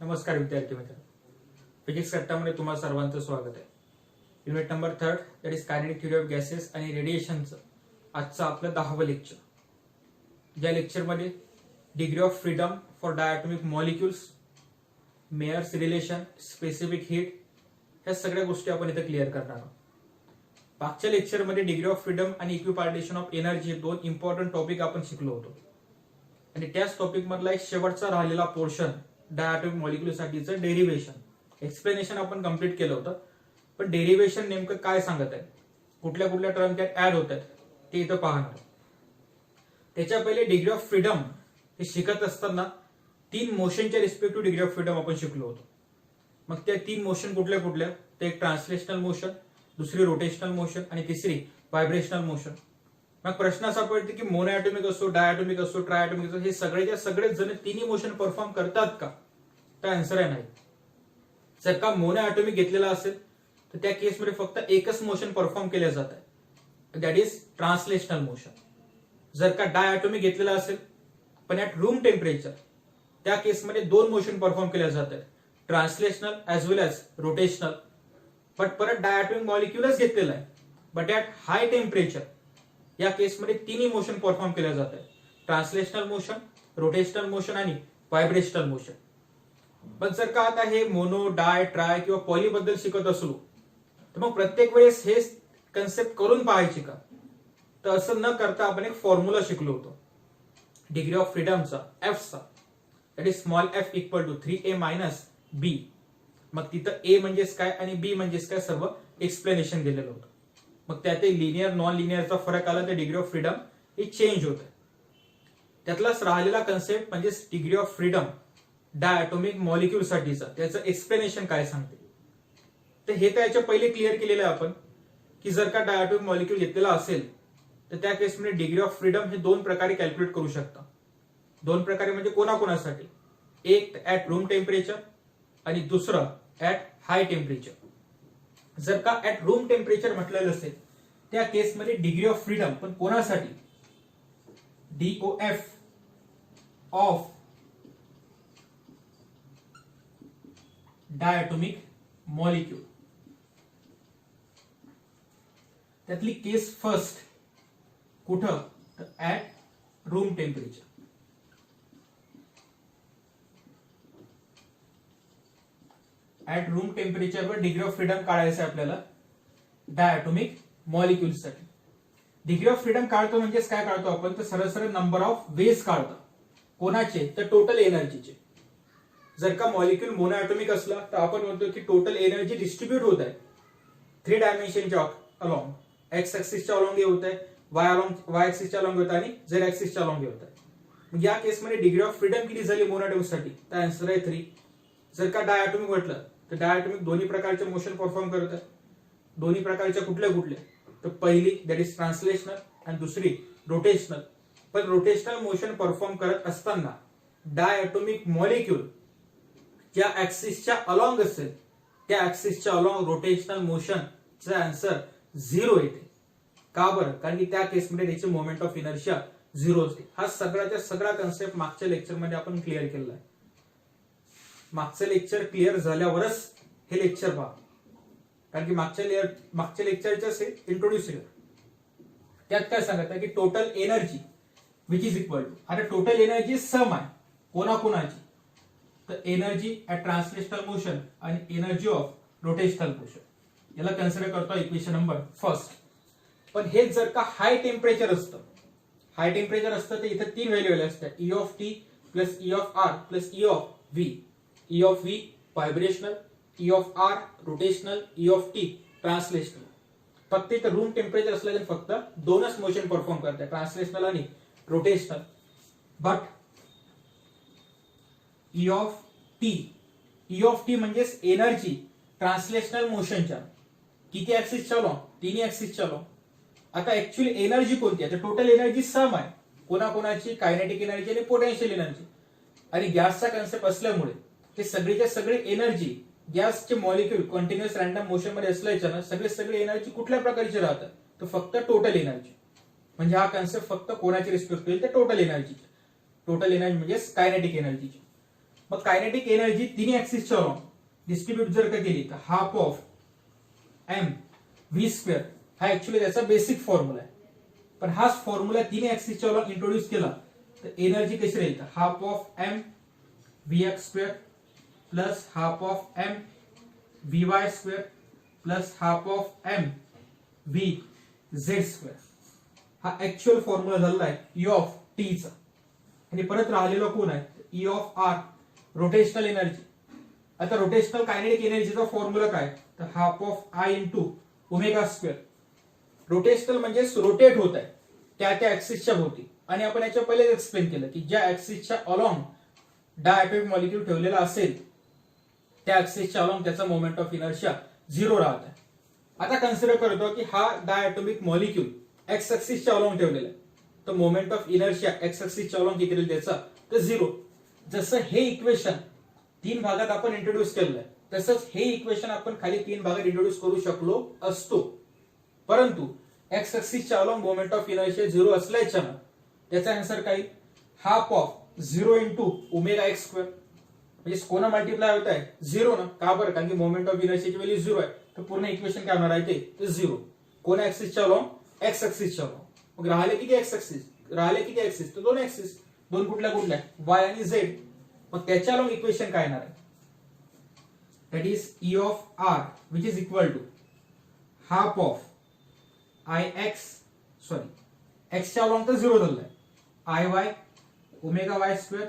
नमस्कार विद्यार्थी मित्र, फिजिक्स कट्टामध्ये तुम्हा सर्वांचं स्वागत आहे. Unit number 3 that is kinetic theory of gases आणि रेडिएशनचं आजचं आपलं 10वं लेक्चर. ज्या लेक्चरमध्ये degree of freedom for diatomic molecules, Mayer's relation, specific heat ह्या सगळ्या गोष्टी आपण इथे क्लिअर करणार आहोत. मागच्या लेक्चरमध्ये डिग्री ऑफ फ्रीडम आणि इक्विपार्टिशन ऑफ एनर्जी हे दोन इम्पॉर्टंट टॉपिक आपण शिकलो होतो आणि त्याच टॉपिक मधला एक शेवटचा राहिलेला पोर्शन डायटॉमिक मॉलिक्युल साठीचं डेरिव्हेशन एक्सप्लेनेशन आपण कंप्लीट केलं होतं. पण डेरिव्हेशन नेमकं काय सांगत आहे, कुठल्या कुठल्या टर्म त्यात ऍड होत आहेत ते इथं पाहणार. त्याच्या पहिले डिग्री ऑफ फ्रीडम हे शिकत असताना 3 मोशनच्या रिस्पेक्टिव्ह डिग्री ऑफ फ्रीडम आपण शिकलो होतो. मग त्या 3 मोशन कुठल्या कुठल्या, तर एक ट्रान्सलेशनल मोशन, दुसरी रोटेशनल मोशन आणि तिसरी व्हायब्रेशनल मोशन. मग प्रश्न असा पडतो की मोनोएटॉमिक असो, डायटॉमिक असो, ट्रायटॉमिक असो, हे सगळेच्या सगळेच जण तिन्ही मोशन परफॉर्म करतात का, तर आन्सर आहे नाही. जर का मोनोएटॉमिक घेतलेला असेल तर त्या केसमध्ये फक्त एकच मोशन परफॉर्म केलं जात आहे, दॅट इज ट्रान्सलेशनल मोशन. जर का डायटॉमिक घेतलेला असेल पण ऍट रूम टेम्परेचर, त्या केसमध्ये 2 मोशन परफॉर्म केल्या जात आहेत, translational as well as rotational. But परत डायटॉमिक मॉलिक्युलच घेतलेला आहे बट ऍट हाय टेम्परेचर, या केसमध्ये तिन्ही मोशन परफॉर्म केल्या जात आहेत, ट्रान्सलेशनल मोशन, रोटेशनल मोशन आणि व्हायब्रेशनल मोशन. पण जर का आता हे मोनो, डाय, ट्राय किंवा पॉली बद्दल शिकत असलो तर मग प्रत्येक वेळेस हे कन्सेप्ट करून पाहायची का, तर असं न करता आपण एक फॉर्म्युला शिकलो होतो डिग्री ऑफ फ्रीडमचा, एफचा, that is small F equal to 3a minus B. मग तिथं ए म्हणजेच काय आणि बी म्हणजेच काय सर्व एक्सप्लेनेशन दिलेलं होतं. मग त्यात लिनियर नॉन लिनियरचा फरक आला तर डिग्री ऑफ फ्रीडम हे चेंज होत आहे. त्यातलाच राहिलेला कन्सेप्ट म्हणजे degree of freedom diatomic molecule साठीचा, त्याचं एक्सप्लेनेशन काय सांगते. तर हे तर याच्या पहिले क्लिअर केलेलं आहे आपण की जर का डायटॉमिक मॉलिक्युल घेतलेला असेल तर त्या केसमध्ये डिग्री ऑफ फ्रीडम हे 2 प्रकारे कॅल्क्युलेट करू शकता. 2 प्रकारे म्हणजे कोणाकोणासाठी, एक ऍट रूम टेम्परेचर आणि दुसरं ऍट हाय टेम्परेचर. जर का ऍट रूम टेम्परेचर म्हटलेलं असेल त्या केसमध्ये डिग्री ऑफ फ्रीडम पण कोणासाठी, DOF ऑफ डायटॉमिक मॉलिक्युल. त्यातली केस फर्स्ट कुठं, तर at room temperature. At room टेम्परेचरवर डिग्री ऑफ फ्रीडम काढायचं आहे आपल्याला डायटॉमिक मॉलिक्युल्ससाठी. डिग्री ऑफ फ्रीडम काढतो म्हणजेच काय काढतो आपण, तर सरळ सरळ नंबर ऑफ वेज काढतो. कोणाचे, तर टोटल एनर्जीचे. जर का मॉलिक्युल मोनोएटॉमिक असला तर आपण म्हणतो की टोटल एनर्जी डिस्ट्रीब्यूट होत आहे 3 डायमेन्शनच्या अलॉंग, एक्स ऍक्सिसच्या अलॉंग होत आहे, वाय ऍक्सिसच्या अलॉंग होत आहे आणि झेड ऍक्सिसच्या अलॉंग होत आहे. मग या केसमध्ये डिग्री ऑफ फ्रीडम किती झाली मोनोएटॉमिक साठी, तर आन्सर आहे 3. जर का डायटॉमिक म्हटलं तर डायटॉमिक दोन्ही प्रकारचे मोशन परफॉर्म करत आहे. दोन्ही प्रकारच्या कुठल्या कुठले, तर पहिली दॅट इज ट्रान्सलेशनल आणि दुसरी रोटेशनल. पण रोटेशनल मोशन परफॉर्म करत असताना डायटॉमिक मॉलिक्युल ज्या ऍक्सिसच्या अलॉंग असेल त्या ऍक्सिसच्या अलॉंग रोटेशनल मोशनचा आन्सर 0 येते. का बरं, कारण की त्या केसमध्ये त्याची मोमेंट ऑफ इनर्शिया 0 असते. हा सगळ्याच्या सगळा कन्सेप्ट मागच्या लेक्चरमध्ये आपण क्लिअर केलेला आहे. मागचं लेक्चर क्लिअर झाल्यावरच हे लेक्चर पहा, कारण की मागच्या लेक्चरचं इंट्रोड्यूस केलं. त्यात काय सांगत आहे की total energy which is equal to, आता टोटल एनर्जी सम आहे कोणाकोणाची, तर एनर्जी ऍट ट्रान्सलेशनल मोशन आणि एनर्जी ऑफ रोटेशनल मोशन. याला कन्सिडर करतो इक्वेशन नंबर फर्स्ट. पण हे जर का हाय टेम्परेचर असतं, हाय टेम्परेचर असतं तर इथे 3 व्हॅल्यू असतात, E of T plus E of R plus E of V. E of V vibrational, E of R rotational, E of T translational. फक्त इथं रूम टेम्परेचर असल्याने फक्त 2च मोशन परफॉर्म करतात, ट्रान्सलेशनल आणि rotational. But E of T म्हणजेच energy translational मोशनच्या किती ऍक्सिसच्या along, 3 ऍक्सिसच्या along. आता actually energy कोणती आहे, तर टोटल एनर्जी सम आहे कोणाकोणाची, कायनेटिक एनर्जी आणि पोटेन्शियल एनर्जी. आणि गॅसचा कन्सेप्ट असल्यामुळे ते सगळीच्या सगळी एनर्जी, गॅसचे मॉलिक्युल कंटिन्युअस रॅन्डम मोशन मध्ये असल्याच्या सगळे एनर्जी कुठल्या प्रकारची राहतात, तर फक्त टोटल एनर्जी. म्हणजे हा कन्सेप्ट फक्त कोणाची रिस्पेक्ट होईल, तर टोटल एनर्जी. टोटल एनर्जी म्हणजे कायनेटिक एनर्जीची. मग कायनेटिक एनर्जी तिन्ही ऍक्सिसच्या अलॉंग डिस्ट्रीब्यूट जर का केली तर half of M V square हा ऍक्च्युअली त्याचा बेसिक फॉर्म्युला आहे. पण हाच फॉर्म्युला तिन्ही ऍक्सिसच्या अलॉंग इंट्रोड्यूस केला तर एनर्जी कशी राहील, तर half of M V X square plus half of M V Y square plus half of M V Z square. हा ऍक्च्युअल फॉर्म्युला झालेला आहे ई ऑफ टी चा. आणि परत राहिलेला कोण आहे, E of R rotational energy. आता रोटेशनल कायनेटिक एनर्जीचा फॉर्म्युला काय, तर half of I into omega square. Rotational म्हणजे रोटेट होत आहे त्या ऍक्सिसच्या भोवती. आणि आपण याच्या पहिलेच एक्सप्लेन केलं की ज्या ऍक्सिसच्या अलॉंग डायटॉमिक मॉलिक्यूल ठेवलेला असेल त्या ऍक्सिसच्या अलॉंग त्याचा मोमेंट ऑफ इनर्शिया 0 राहत आहे. आता कन्सिडर करतो की हा डायटॉमिक मॉलिक्यूल एक्स ऍक्सिसच्या अलॉंग ठेवलेला आहे, तर मोमेंट ऑफ इनर्शिया एक्स ऍक्सिसच्या अलॉंग किती राहील त्याचा, तर 0. जसं हे इक्वेशन 3 भागात आपण इंट्रोड्यूस केलेलं आहे तसंच हे इक्वेशन आपण खाली 3 भागात इंट्रोड्यूस करू शकलो असतो. परंतु एक्स ऍक्सिसच्या अलॉंग मोमेंट ऑफ इनर्शिया 0 असल्याच्यानं त्याचा आन्सर काय, half of 0 into omega X square. म्हणजे कोणा मल्टिप्लाय होत आहे 0 ना, का बरं, कारण की मोमेंट ऑफ इनर्शियाची व्हॅल्यू 0 आहे, तर पूर्ण इक्वेशन काय होणार आहे ते 0. कोणा ऍक्सिसच्या अलॉंग, एक्स ऍक्सिसच्या अलॉंग. मग राहिले किती एक्स ऍक्सिस, राहिले किती ऍक्सिस, तर 2 ऍक्सिस. 2 कुठल्या वाय आणि झेड. मग त्याच्या अलॉंग इक्वेशन काय येणार आहे, that is E of R which is equal to half of I X, sorry एक्सच्या अलॉंग तर 0 झालेलं आहे, I Y omega Y square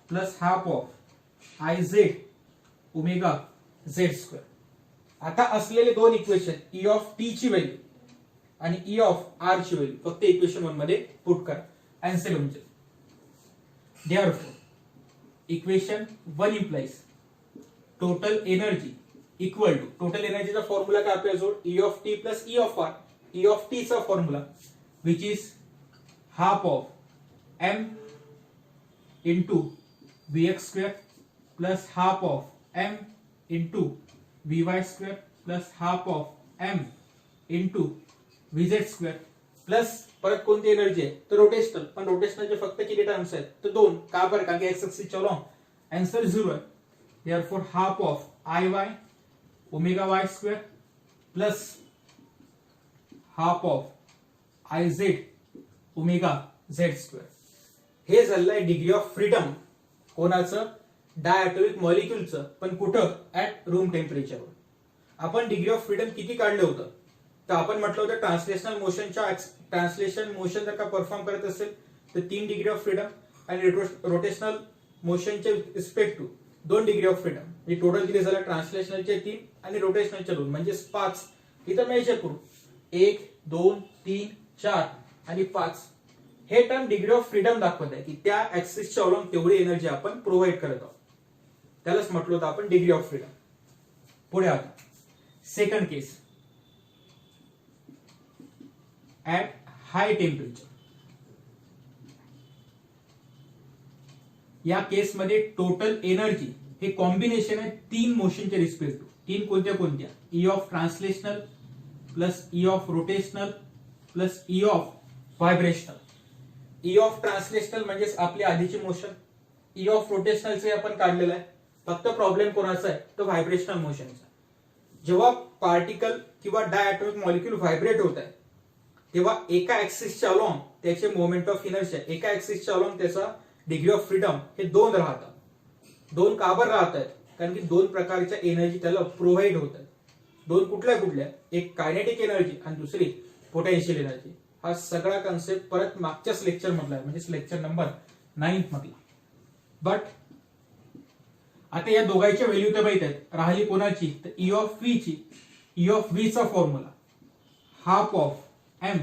plus half of I Z omega Z square. आता असलेले 2 इक्वेशन ई ऑफ टी ची value आणि E of R ची value फक्त इक्वेशन 1 मध्ये पुट करा. आन्सर म्हणजे therefore equation 1 implies total energy equal to, total एनर्जीचा formula काय आपल्याजवळ, E of T plus E of R. E of T चा formula which is half of M into V X square plus half of M into V Y square plus half of M into V Z square plus परत कोणती energy आहे, तर rotational. पण रोटेशनलचे फक्त किती terms आहेत, तर 2. का बरं, कारण की एक्स ऍक्सिसच्या अलॉंग आन्सर 0 आहे. therefore half of I Y omega Y square plus half of I Z omega Z square. हे झालेलं आहे डिग्री ऑफ फ्रीडम कोणाचं, डायटॉमिक मॉलिक्यूलचं. पण कुठं, ऍट रूम टेम्परेचरवर. आपण डिग्री ऑफ फ्रीडम किती काढलं होतं, तर आपण म्हटलं होतं ट्रान्सलेशन मोशन जर का परफॉर्म करत असेल तर 3 डिग्री ऑफ फ्रीडम आणि रोटेशनल मोशनच्या respect to 2 degree of freedom. म्हणजे टोटल किती झालं, ट्रान्सलेशनलचे 3 आणि रोटेशनलचे 2 म्हणजे 5. इथं मेजर करू 1 2 3 4 आणि 5. हे टर्म डिग्री ऑफ फ्रीडम दाखवत आहे की त्या ऍक्सिसच्या अलॉंग तेवढी एनर्जी आपण प्रोव्हाइड करत आहोत. त्यालाच म्हटलं होतं आपण डिग्री ऑफ फ्रीडम. पुढे आता second case, at high temperature. या केसमध्ये टोटल एनर्जी हे कॉम्बिनेशन आहे 3 मोशनच्या रिस्पेक्ट टू. 3 कोणत्या, E of translational plus E of rotational plus E of vibrational. E of translational म्हणजे आपली आधीची मोशन, ई ऑफ रोटेशनलचे आपण काढलेलं आहे. फक्त प्रॉब्लेम कोणाचा आहे, तर व्हायब्रेशनल मोशनचा. जेव्हा पार्टिकल किंवा डायटॉमिक मॉलिक्यूल व्हायब्रेट होत आहे तेव्हा एका ऍक्सिसच्या अलॉंग त्याचे मोमेंट ऑफ इनर्शिया, एका ऍक्सिसच्या अलॉंग त्याचा डिग्री ऑफ फ्रीडम हे 2 राहतात. 2 का बरं राहत आहेत, कारण की 2 प्रकारच्या एनर्जी त्याला प्रोव्हाइड होत आहेत. 2 कुठल्या, एक कायनेटिक एनर्जी आणि दुसरी पोटेन्शियल एनर्जी. हा सगळा कन्सेप्ट परत मागच्याच लेक्चर मधला आहे, म्हणजे लेक्चर नंबर 9 मधला. बट आता या दोघांच्या व्हॅल्यू तर माहित आहेत. राहिली कोणाची, तर ई ऑफ व्ही ची. ई ऑफ व्ही चा formula half of M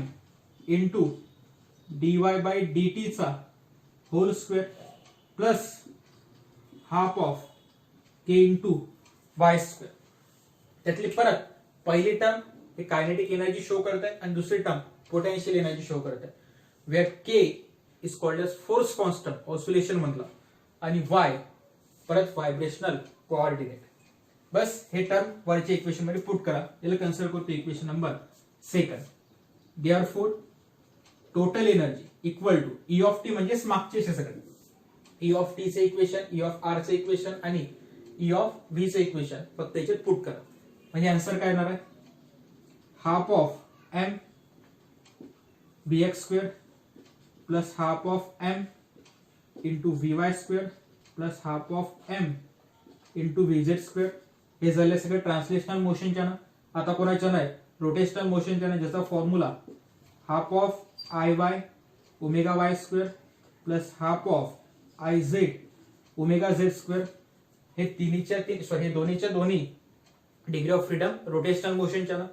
into D Y by D T चा whole square plus half of K into Y square. त्यातली परत पहिली टर्म हे कायनेटिक एनर्जी शो करत आहे आणि दुसरी टर्म पोटेन्शियल एनर्जी शो करत आहे. Where K is called as force constant oscillation मधला आणि वाय परत व्हायब्रेशनल कोऑर्डिनेट. बस हे टर्म वरच्या इक्वेशन मध्ये पुट करा. याला कन्सिडर करतो equation number 2. therefore total energy equal to E of T म्हणजे मागचे सगळे, ई ऑफ टी चे इक्वेशन, ई ऑफ आर चे इक्वेशन आणि ई ऑफ व्ही चे इक्वेशन फक्त याच्यात पुट करा. म्हणजे आन्सर काय येणार आहे, half of M bx square plus half of M into vy square plus half of M into vz square. हे झाले सगळे ट्रान्सलेशनल मोशनच्या ना. आता कोणाच्या नाही, रोटेशनल मोशनच्या ना, ज्याचा formula half of I Y omega Y square plus half of I Z omega Z square. हे तिन्हीच्या तीन सॉरी हे दोन्हीच्या दोन्ही डिग्री ऑफ फ्रीडम रोटेशनल मोशनच्या ना.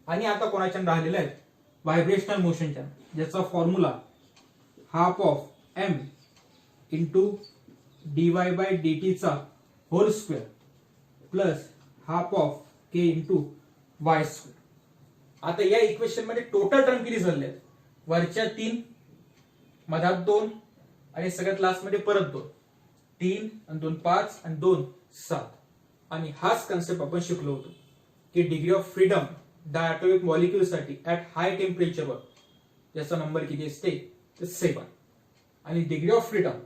आणि आता कोणाच्या राहिलेल्या आहेत, व्हायब्रेशनल मोशनच्या, ज्याचा formula half of M into D Y by D T चा whole square plus half of K into Y square. आता या इक्वेशन मध्ये टोटल टर्म किती झाले आहेत, वरच्या 3, मधात 2 आणि सगळ्यात लास्ट मध्ये परत 2. 3 आणि 2 5 आणि 2 7. आणि हाच कन्सेप्ट आपण शिकलो होतो की degree of freedom diatomic molecule साठी ऍट हाय टेम्परेचरवर याचा नंबर किती असते, तर 7. आणि degree of freedom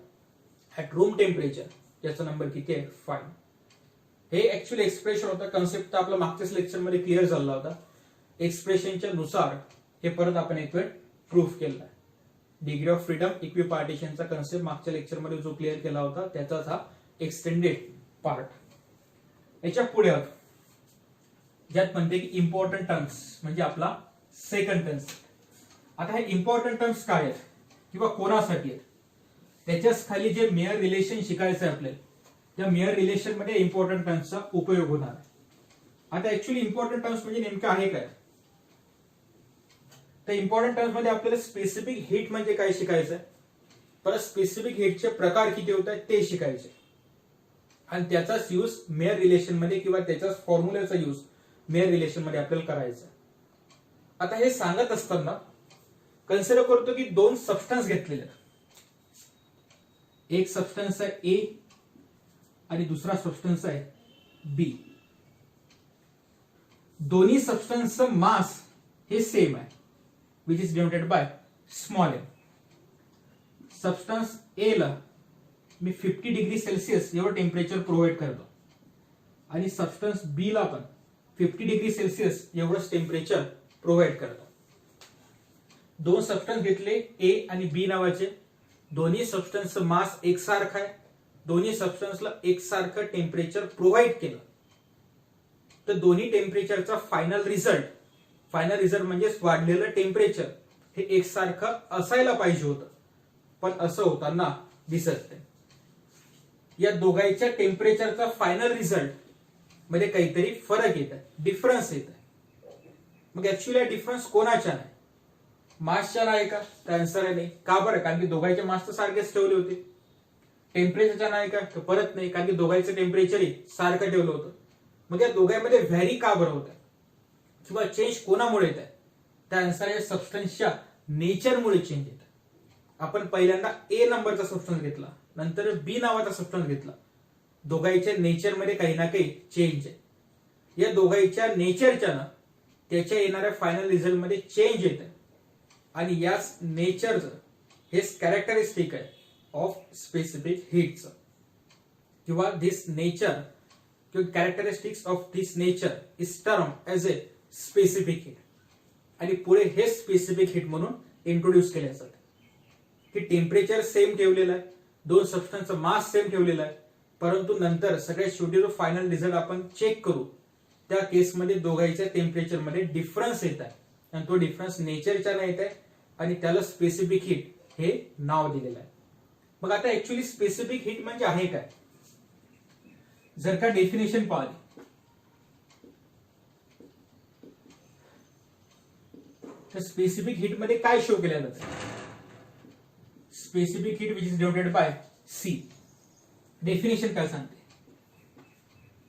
at room temperature याचा नंबर किती आहे, 5. हे ऍक्च्युअली एक्सप्रेशन होता. कन्सेप्ट आपला मागच्याच लेक्चर मध्ये क्लिअर झाला होता. एक्सप्रेशनच्या नुसार हे परत आपण एक वेळ प्रूफ केला आहे. डिग्री ऑफ फ्रीडम इक्वी पार्टिशनचा कन्सेप्ट मागच्या लेक्चर मध्ये जो क्लिअर केला होता त्याचाच हा एक्सटेंडेड पार्ट. याच्या पुढे ज्यात म्हणते की इम्पॉर्टंट टर्म्स म्हणजे आपला सेकंड कन्सेप्ट. आता हे इम्पॉर्टंट टर्म्स काय आहेत किंवा कोणासाठी आहेत, त्याच्याच खाली जे मेयर रिलेशन शिकायचं आहे आपल्याला, त्या मेयर रिलेशन मध्ये इम्पॉर्टंट टर्म्सचा उपयोग होणार आहे. आता ऍक्च्युअली इम्पॉर्टंट टर्म्स म्हणजे नेमकं आहे काय, तर इम्पॉर्टंट टर्म्स मध्ये आपल्याला स्पेसिफिक हिट म्हणजे काय शिकायचं आहे, परत स्पेसिफिक हिटचे प्रकार किती होत आहेत ते शिकायचे, आणि त्याचाच यूज मेयर रिलेशन मध्ये किंवा त्याच्याच फॉर्म्युल्याचा यूज मेयर रिलेशन मध्ये आपल्याला करायचा. आता हे सांगत असताना कन्सिडर करतो की 2 सबस्टन्स घेतलेले आहेत. एक सबस्टन्स आहे ए आणि दुसरा सबस्टन्स आहे बी. दोन्ही सबस्टन्सचं मास हे सेम आहे, which is denoted by small M. Substance A ला मी 50 डिग्री सेल्सिअस एवढं टेम्परेचर प्रोव्हाइड करतो आणि सबस्टन्स बी ला पण 50 डिग्री सेल्सिअस एवढंच टेम्परेचर प्रोव्हाइड करतो. 2 सबस्टन्स घेतले ए आणि बी नावाचे. दोन्ही सबस्टन्सचं मास एकसारखा आहे. दोन्ही सबस्टन्सला एकसारखं टेम्परेचर प्रोव्हाइड केलं तर दोन्ही टेम्परेचरचा फायनल रिझल्ट म्हणजे वाढलेलं टेम्परेचर हे एकसारखं असायला पाहिजे होतं, पण असं होताना दिसत नाही. या दोघांच्या टेम्परेचरचा फायनल रिझल्ट मध्ये काहीतरी फरक येत आहे, डिफरन्स येत आहे. मग ऍक्च्युअली डिफरन्स कोणाच्या नाही, मासच्या नाही का, तर आन्सर आहे नाही. का बरं, कारण की दोघांचे मास तर सारखेच ठेवले होते. टेम्परेचरच्या नाही का, तर परत नाही, कारण की दोघांचं टेम्परेचरही सारखं ठेवलं होतं. मग या दोघांमध्ये व्हॅरी का बरं होत आहे किंवा चेंज कोणामुळे येत आहे, त्या आन्सर आहे सबस्टन्सच्या नेचरमुळे चेंज येत आहे. आपण पहिल्यांदा ए नंबरचा सबस्टन्स घेतला, नंतर बी नावाचा सबस्टन्स घेतला. दोघांच्या नेचरमध्ये काही ना काही चेंज आहे. या दोघांच्या नेचरच्या ना त्याच्या येणाऱ्या फायनल रिझल्ट मध्ये चेंज येत आहे, आणि याच नेचरचं हेच कॅरेक्टरिस्टिक आहे ऑफ स्पेसिफिक हीटचं, किंवा धिस नेचर किंवा characteristics of this nature is term as a specific heat. आणि पुढे हे स्पेसिफिक हीट म्हणून इंट्रोड्यूस केले जातात की टेम्परेचर सेम ठेवलेलं आहे, 2 सबस्टन्सचा मास सेम ठेवलेला आहे, परंतु नंतर सगळ्यात शेवटी जो फायनल रिझल्ट आपण चेक करू त्या केसमध्ये दोघांच्या टेम्परेचर मध्ये डिफरन्स येत आहे, आणि तो डिफरन्स नेचरच्या नाही येत आहे, आणि त्याला स्पेसिफिक हीट हे नाव दिलेलं आहे. मग आता ऍक्च्युअली स्पेसिफिक हीट म्हणजे आहे काय, जर का डेफिनेशन पाहिली तर स्पेसिफिक हीट मध्ये काय शो केलं जातं, specific heat which is denoted by C. Definition काय सांगते,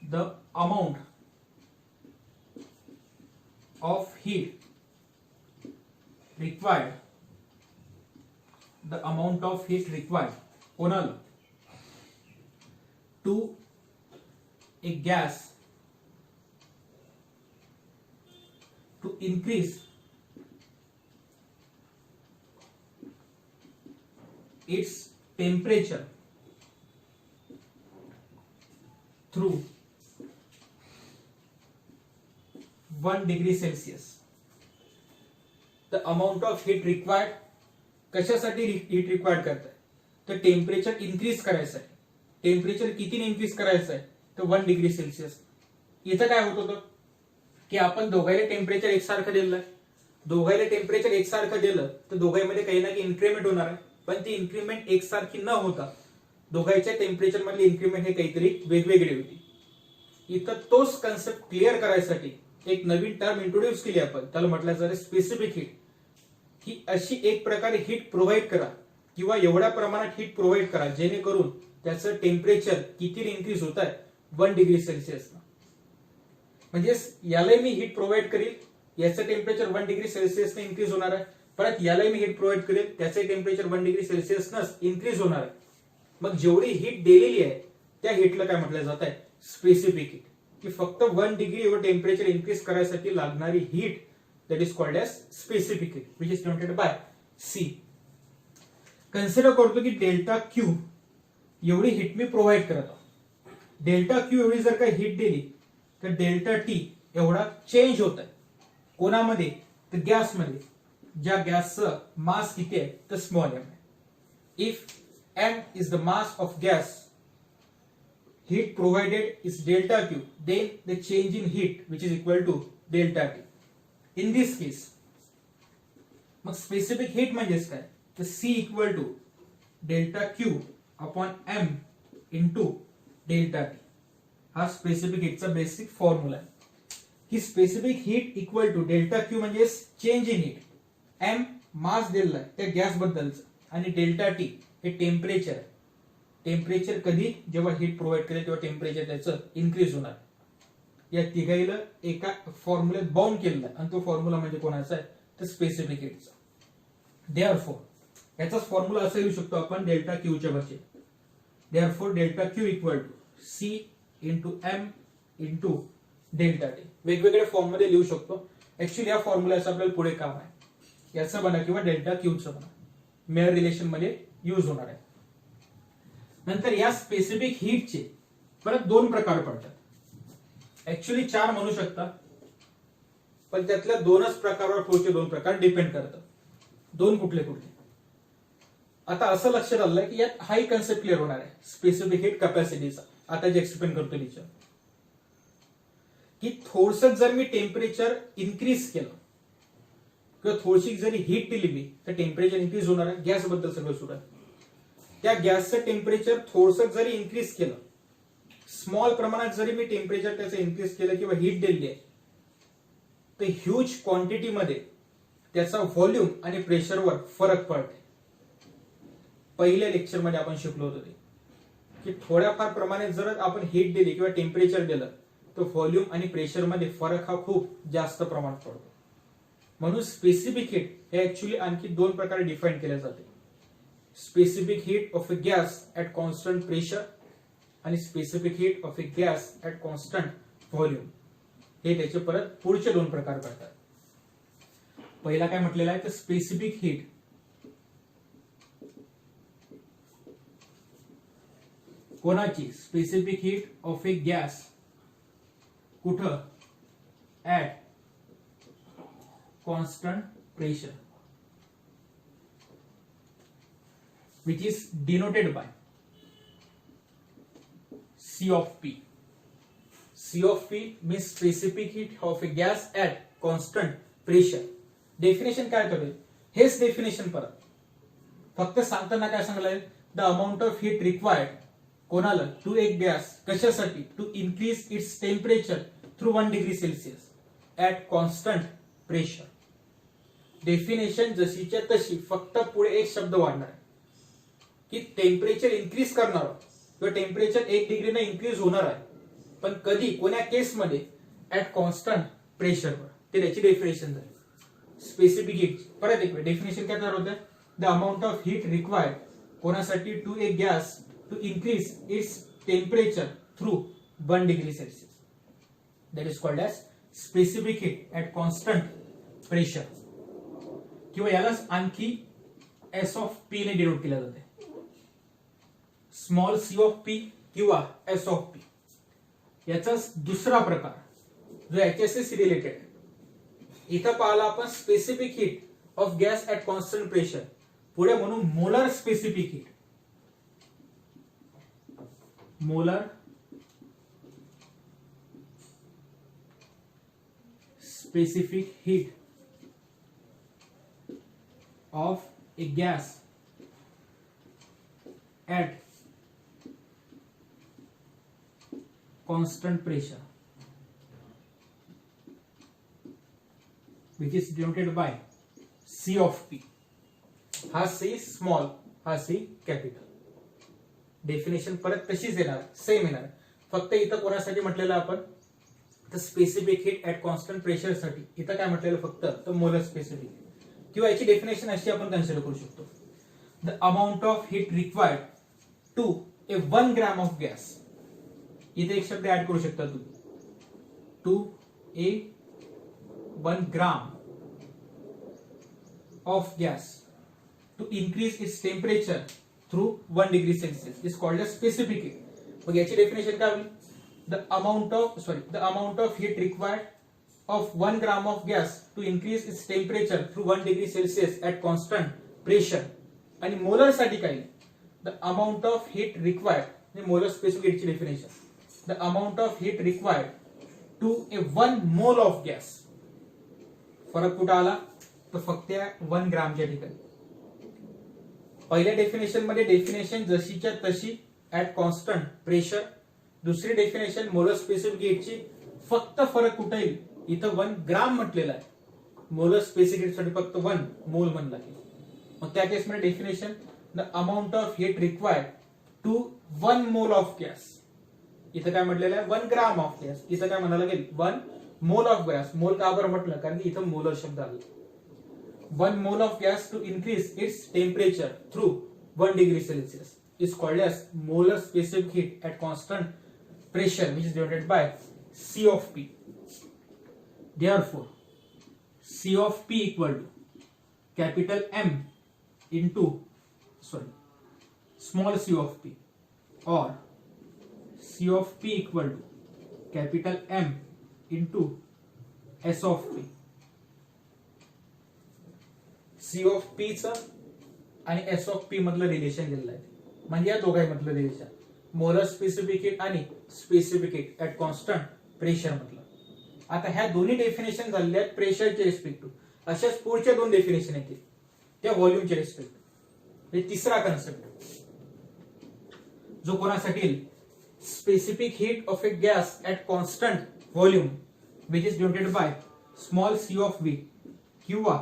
the amount of heat required, the amount of heat required कोणाला, to a gas to increase its temperature through 1 degree Celsius. The amount of heat required, कशासाठी heat required करताय, तर temperature increase करायचं आहे. Temperature कितीने increase करायचं आहे, तर 1 degree Celsius. इथं काय होत होतं की आपण दोघांना टेम्परेचर एकसारखं दिलं आहे. दोघांना टेम्परेचर एकसारखं दिलं तर दोघांमध्ये काही ना काही इन्क्रीमेंट होणार आहे, पण ती इन्क्रीमेंट एकसारखी न होता दोघांच्या टेम्परेचर मधली इन्क्रीमेंट हे काहीतरी वेगवेगळी होती. इथं तोच कन्सेप्ट क्लिअर करायसाठी एक नवीन टर्म इंट्रोड्यूस केली आपण, त्याला म्हटलं जातं स्पेसिफिक हीट. ही अशी एक प्रकारे हीट प्रोव्हाइड करा किंवा एवढ्या प्रमाणात हीट प्रोव्हाइड करा जेणेकरून त्याचं टेम्परेचर किती इन्क्रीज होत आहे, 1 डिग्री सेल्सिअस. म्हणजे यालाही मी हीट प्रोव्हाइड करील, याचं टेम्परेचर 1 डिग्री सेल्सिअसने इन्क्रीज होणार आहे. परत यालाही मी हीट प्रोव्हाइड करेल, त्याचे टेम्परेचर 1 डिग्री सेल्सिअसनच इन्क्रीज होणार आहे. मग जेवढी हीट दिलेली आहे त्या हीटला काय म्हटलं जात आहे, स्पेसिफिक हीट. की फक्त 1 डिग्री एवढं टेम्परेचर इन्क्रीज करायसाठी लागणारी heat, that is called as specific heat, which is denoted by C. Consider करतो की डेल्टा क्यू एवढी हीट मी प्रोव्हाइड करत आहोत. डेल्टा क्यू एवढी जर का हीट दिली तर डेल्टा टी एवढा चेंज होत आहे. कोणामध्ये, तर गॅसमध्ये. ज्या गॅसचं मास किती आहे, तर स्मॉल एम आहे. If m is the mass of gas, heat provided is delta Q, then the change in heat which is equal to delta T. In this case, मग स्पेसिफिक हीट म्हणजेच काय, तर C equal to delta Q upon M into delta T. हा specific हीटचा basic formula आहे. ही specific heat equal to delta Q म्हणजे change in heat, M mass दिलाय त्या गॅस बद्दलचं, आणि डेल्टा T हे टेम्परेचर. टेम्परेचर कधी, जेव्हा हीट प्रोव्हाइड केले तेव्हा टेम्परेचर त्याचं इन्क्रीज होणार. या तिघाईला एका फॉर्म्युल्यात बाउंड केलेला आहे, आणि तो फॉर्म्युला म्हणजे कोणाचा आहे, तर स्पेसिफिक हीटचा. देअरफॉर याचाच फॉर्म्युला असा लिहू शकतो आपण डेल्टा क्यूच्या वरचे. Therefore delta Q equal to C into M into delta T. वेगवेगळ्या फॉर्म मध्ये लिहू शकतो. ऍक्च्युली या फॉर्म्युल्याचं आपल्याला पुढे काम आहे, याचं बना किंवा डेल्टा क्यूचं बना, मेयर रिलेशन मध्ये यूज होणार आहे. नंतर या स्पेसिफिक हीटचे परत 2 प्रकार पडतात. ऍक्च्युली 4 म्हणू शकता, पण त्यातल्या 2च प्रकारावर पुढचे 2 प्रकार डिपेंड करतात. 2 कुठले कुठले, आता असं लक्षात आलंय की यात हाही कन्सेप्ट क्लिअर होणार आहे स्पेसिफिक हीट कॅपॅसिटीचा. आता जे एक्सप्लेन करतो तिच्या की थोडसं जर मी टेम्परेचर इन्क्रीज केलं किंवा थोडीशी जरी हीट दिली मी, तर टेम्परेचर इन्क्रीज होणार आहे. गॅस बद्दल सगळं सुरू आहे. त्या गॅसचं टेम्परेचर थोडसं जरी इन्क्रीज केलं, स्मॉल प्रमाणात जरी मी टेम्परेचर त्याचं इन्क्रीज केलं किंवा हीट दिली आहे, तर ह्यूज क्वांटिटीमध्ये त्याचा व्हॉल्यूम आणि प्रेशरवर फरक पडते. पहिल्या लेक्चरमध्ये आपण शिकलो होतो ते की थोड्याफार प्रमाणात जर आपण हीट दिली किंवा टेम्परेचर दिलं, तर व्हॉल्यूम आणि प्रेशरमध्ये फरक हा खूप जास्त प्रमाणात पडतो. म्हणून स्पेसिफिक हीट हे ऍक्च्युली आणखी 2 प्रकारे डिफाईन केले जाते. Specific heat of a gas at constant pressure आणि specific heat of a gas at constant volume. हे त्याचे परत पुढचे 2 प्रकार करतात. पहिला काय म्हटलेला आहे, तर स्पेसिफिक हीट कोणाची, specific heat of a gas कुठं, at constant pressure, which is denoted by C of P. C of P means specific heat of a gas at constant pressure. Definition काय करेल, हेच डेफिनेशन परत फक्त सांगताना काय सांगलंय, the amount of heat required कोणाला, टू एक गॅस, कशासाठी, to increase its temperature through 1 degree Celsius at constant pressure. Definition जशीच्या तशी, फक्त पुढे एक शब्द वाढणार आहे की टेम्परेचर इन्क्रीज करणार किंवा टेम्परेचर 1 डिग्रीने इन्क्रीज होणार आहे, पण कधी, कोण्या केसमध्ये, ऍट कॉन्स्टंट प्रेशरवर. ते त्याची डेफिनेशन झाली. स्पेसिफिक हीट परत एक डेफिनेशन काय तयार होतं, the amount of heat required कोणासाठी, to a gas to increase its temperature through 1 degree Celsius, that is called as specific heat at constant pressure. किंवा यालाच आणखी एस ऑफ पी ने डिनोट केलं जाते, स्मॉल सी ऑफ पी किंवा S of P. याचा दुसरा प्रकार जो HSS रिलेटेड आहे, इथं पाहिला आपण specific heat of gas at constant pressure, पुढे म्हणून molar specific heat. Molar specific heat of a gas at constant pressure, which is denoted by C of P. हा C स्मॉल, हा C कॅपिटल. डेफिनेशन परत तशीच येणार, same येणार, फक्त इथं कोणासाठी म्हटलेलं आपण तर specific heat at constant pressure साठी. इथं काय म्हटलेलं फक्त तर मोलर स्पेसिफिक. किंवा याची डेफिनेशन अशी आपण कन्सिडर करू शकतो, the amount of heat required to a 1 gram of gas. इथे एक शब्द ऍड करू शकता तुम्ही, to a 1 gram of gas to increase its temperature through 1 degree Celsius is called a specific heat. मग याची डेफिनेशन काय होईल, the amount of heat required of 1 gram of gas to increase its temperature through 1 degree Celsius at constant pressure. आणि molar साठी काय, the amount of heat required, म्हणजे molar specific हीटची definition, the amount of heat required to a 1 mole of gas. फरक कुठे आला तर फक्त 1 ग्रामच्या ठिकाणी. पहिल्या डेफिनेशन मध्ये डेफिनेशन जशीच्या तशी ऍट कॉन्स्टंट प्रेशर, दुसरी डेफिनेशन मोलर स्पेसिफिक हीटची, फक्त फरक कुठे येईल, इथं 1 ग्राम म्हटलेलं आहे, मोलर स्पेसिफिक साठी फक्त 1 मोल म्हणला की. मग त्या केसमध्ये definition the amount of heat required to 1 mole of gas. इथं काय म्हटलेलं आहे 1 ग्राम ऑफ गॅस, इथं काय म्हणायला लागेल 1 मोल ऑफ गॅस. मोल का बरं म्हटलं, कारण की इथं मोलर शब्द आला. 1 mole of gas to increase its temperature through 1 degree Celsius is called as molar specific heat at constant pressure, which is denoted by C of P. Therefore, C of P equal to capital M into small c of P, or C of P equal to capital M into S of P. C of P चं आणि S of P मधलं relation दिलेलं आहे, म्हणजे या दोघांमधलं relation molar specific heat आणि specific heat at constant pressure मधलं. आता ह्या दोन्ही डेफिनेशन झालेल्या आहेत प्रेशरचे रिस्पेक्ट टू. अशाच पुढच्या 2 डेफिनेशन येतील त्या व्हॉल्यूमचे रिस्पेक्ट. म्हणजे तिसरा कन्सेप्ट जो कोणासाठी येईल, specific heat of a gas at constant volume, which is denoted by small c of V किंवा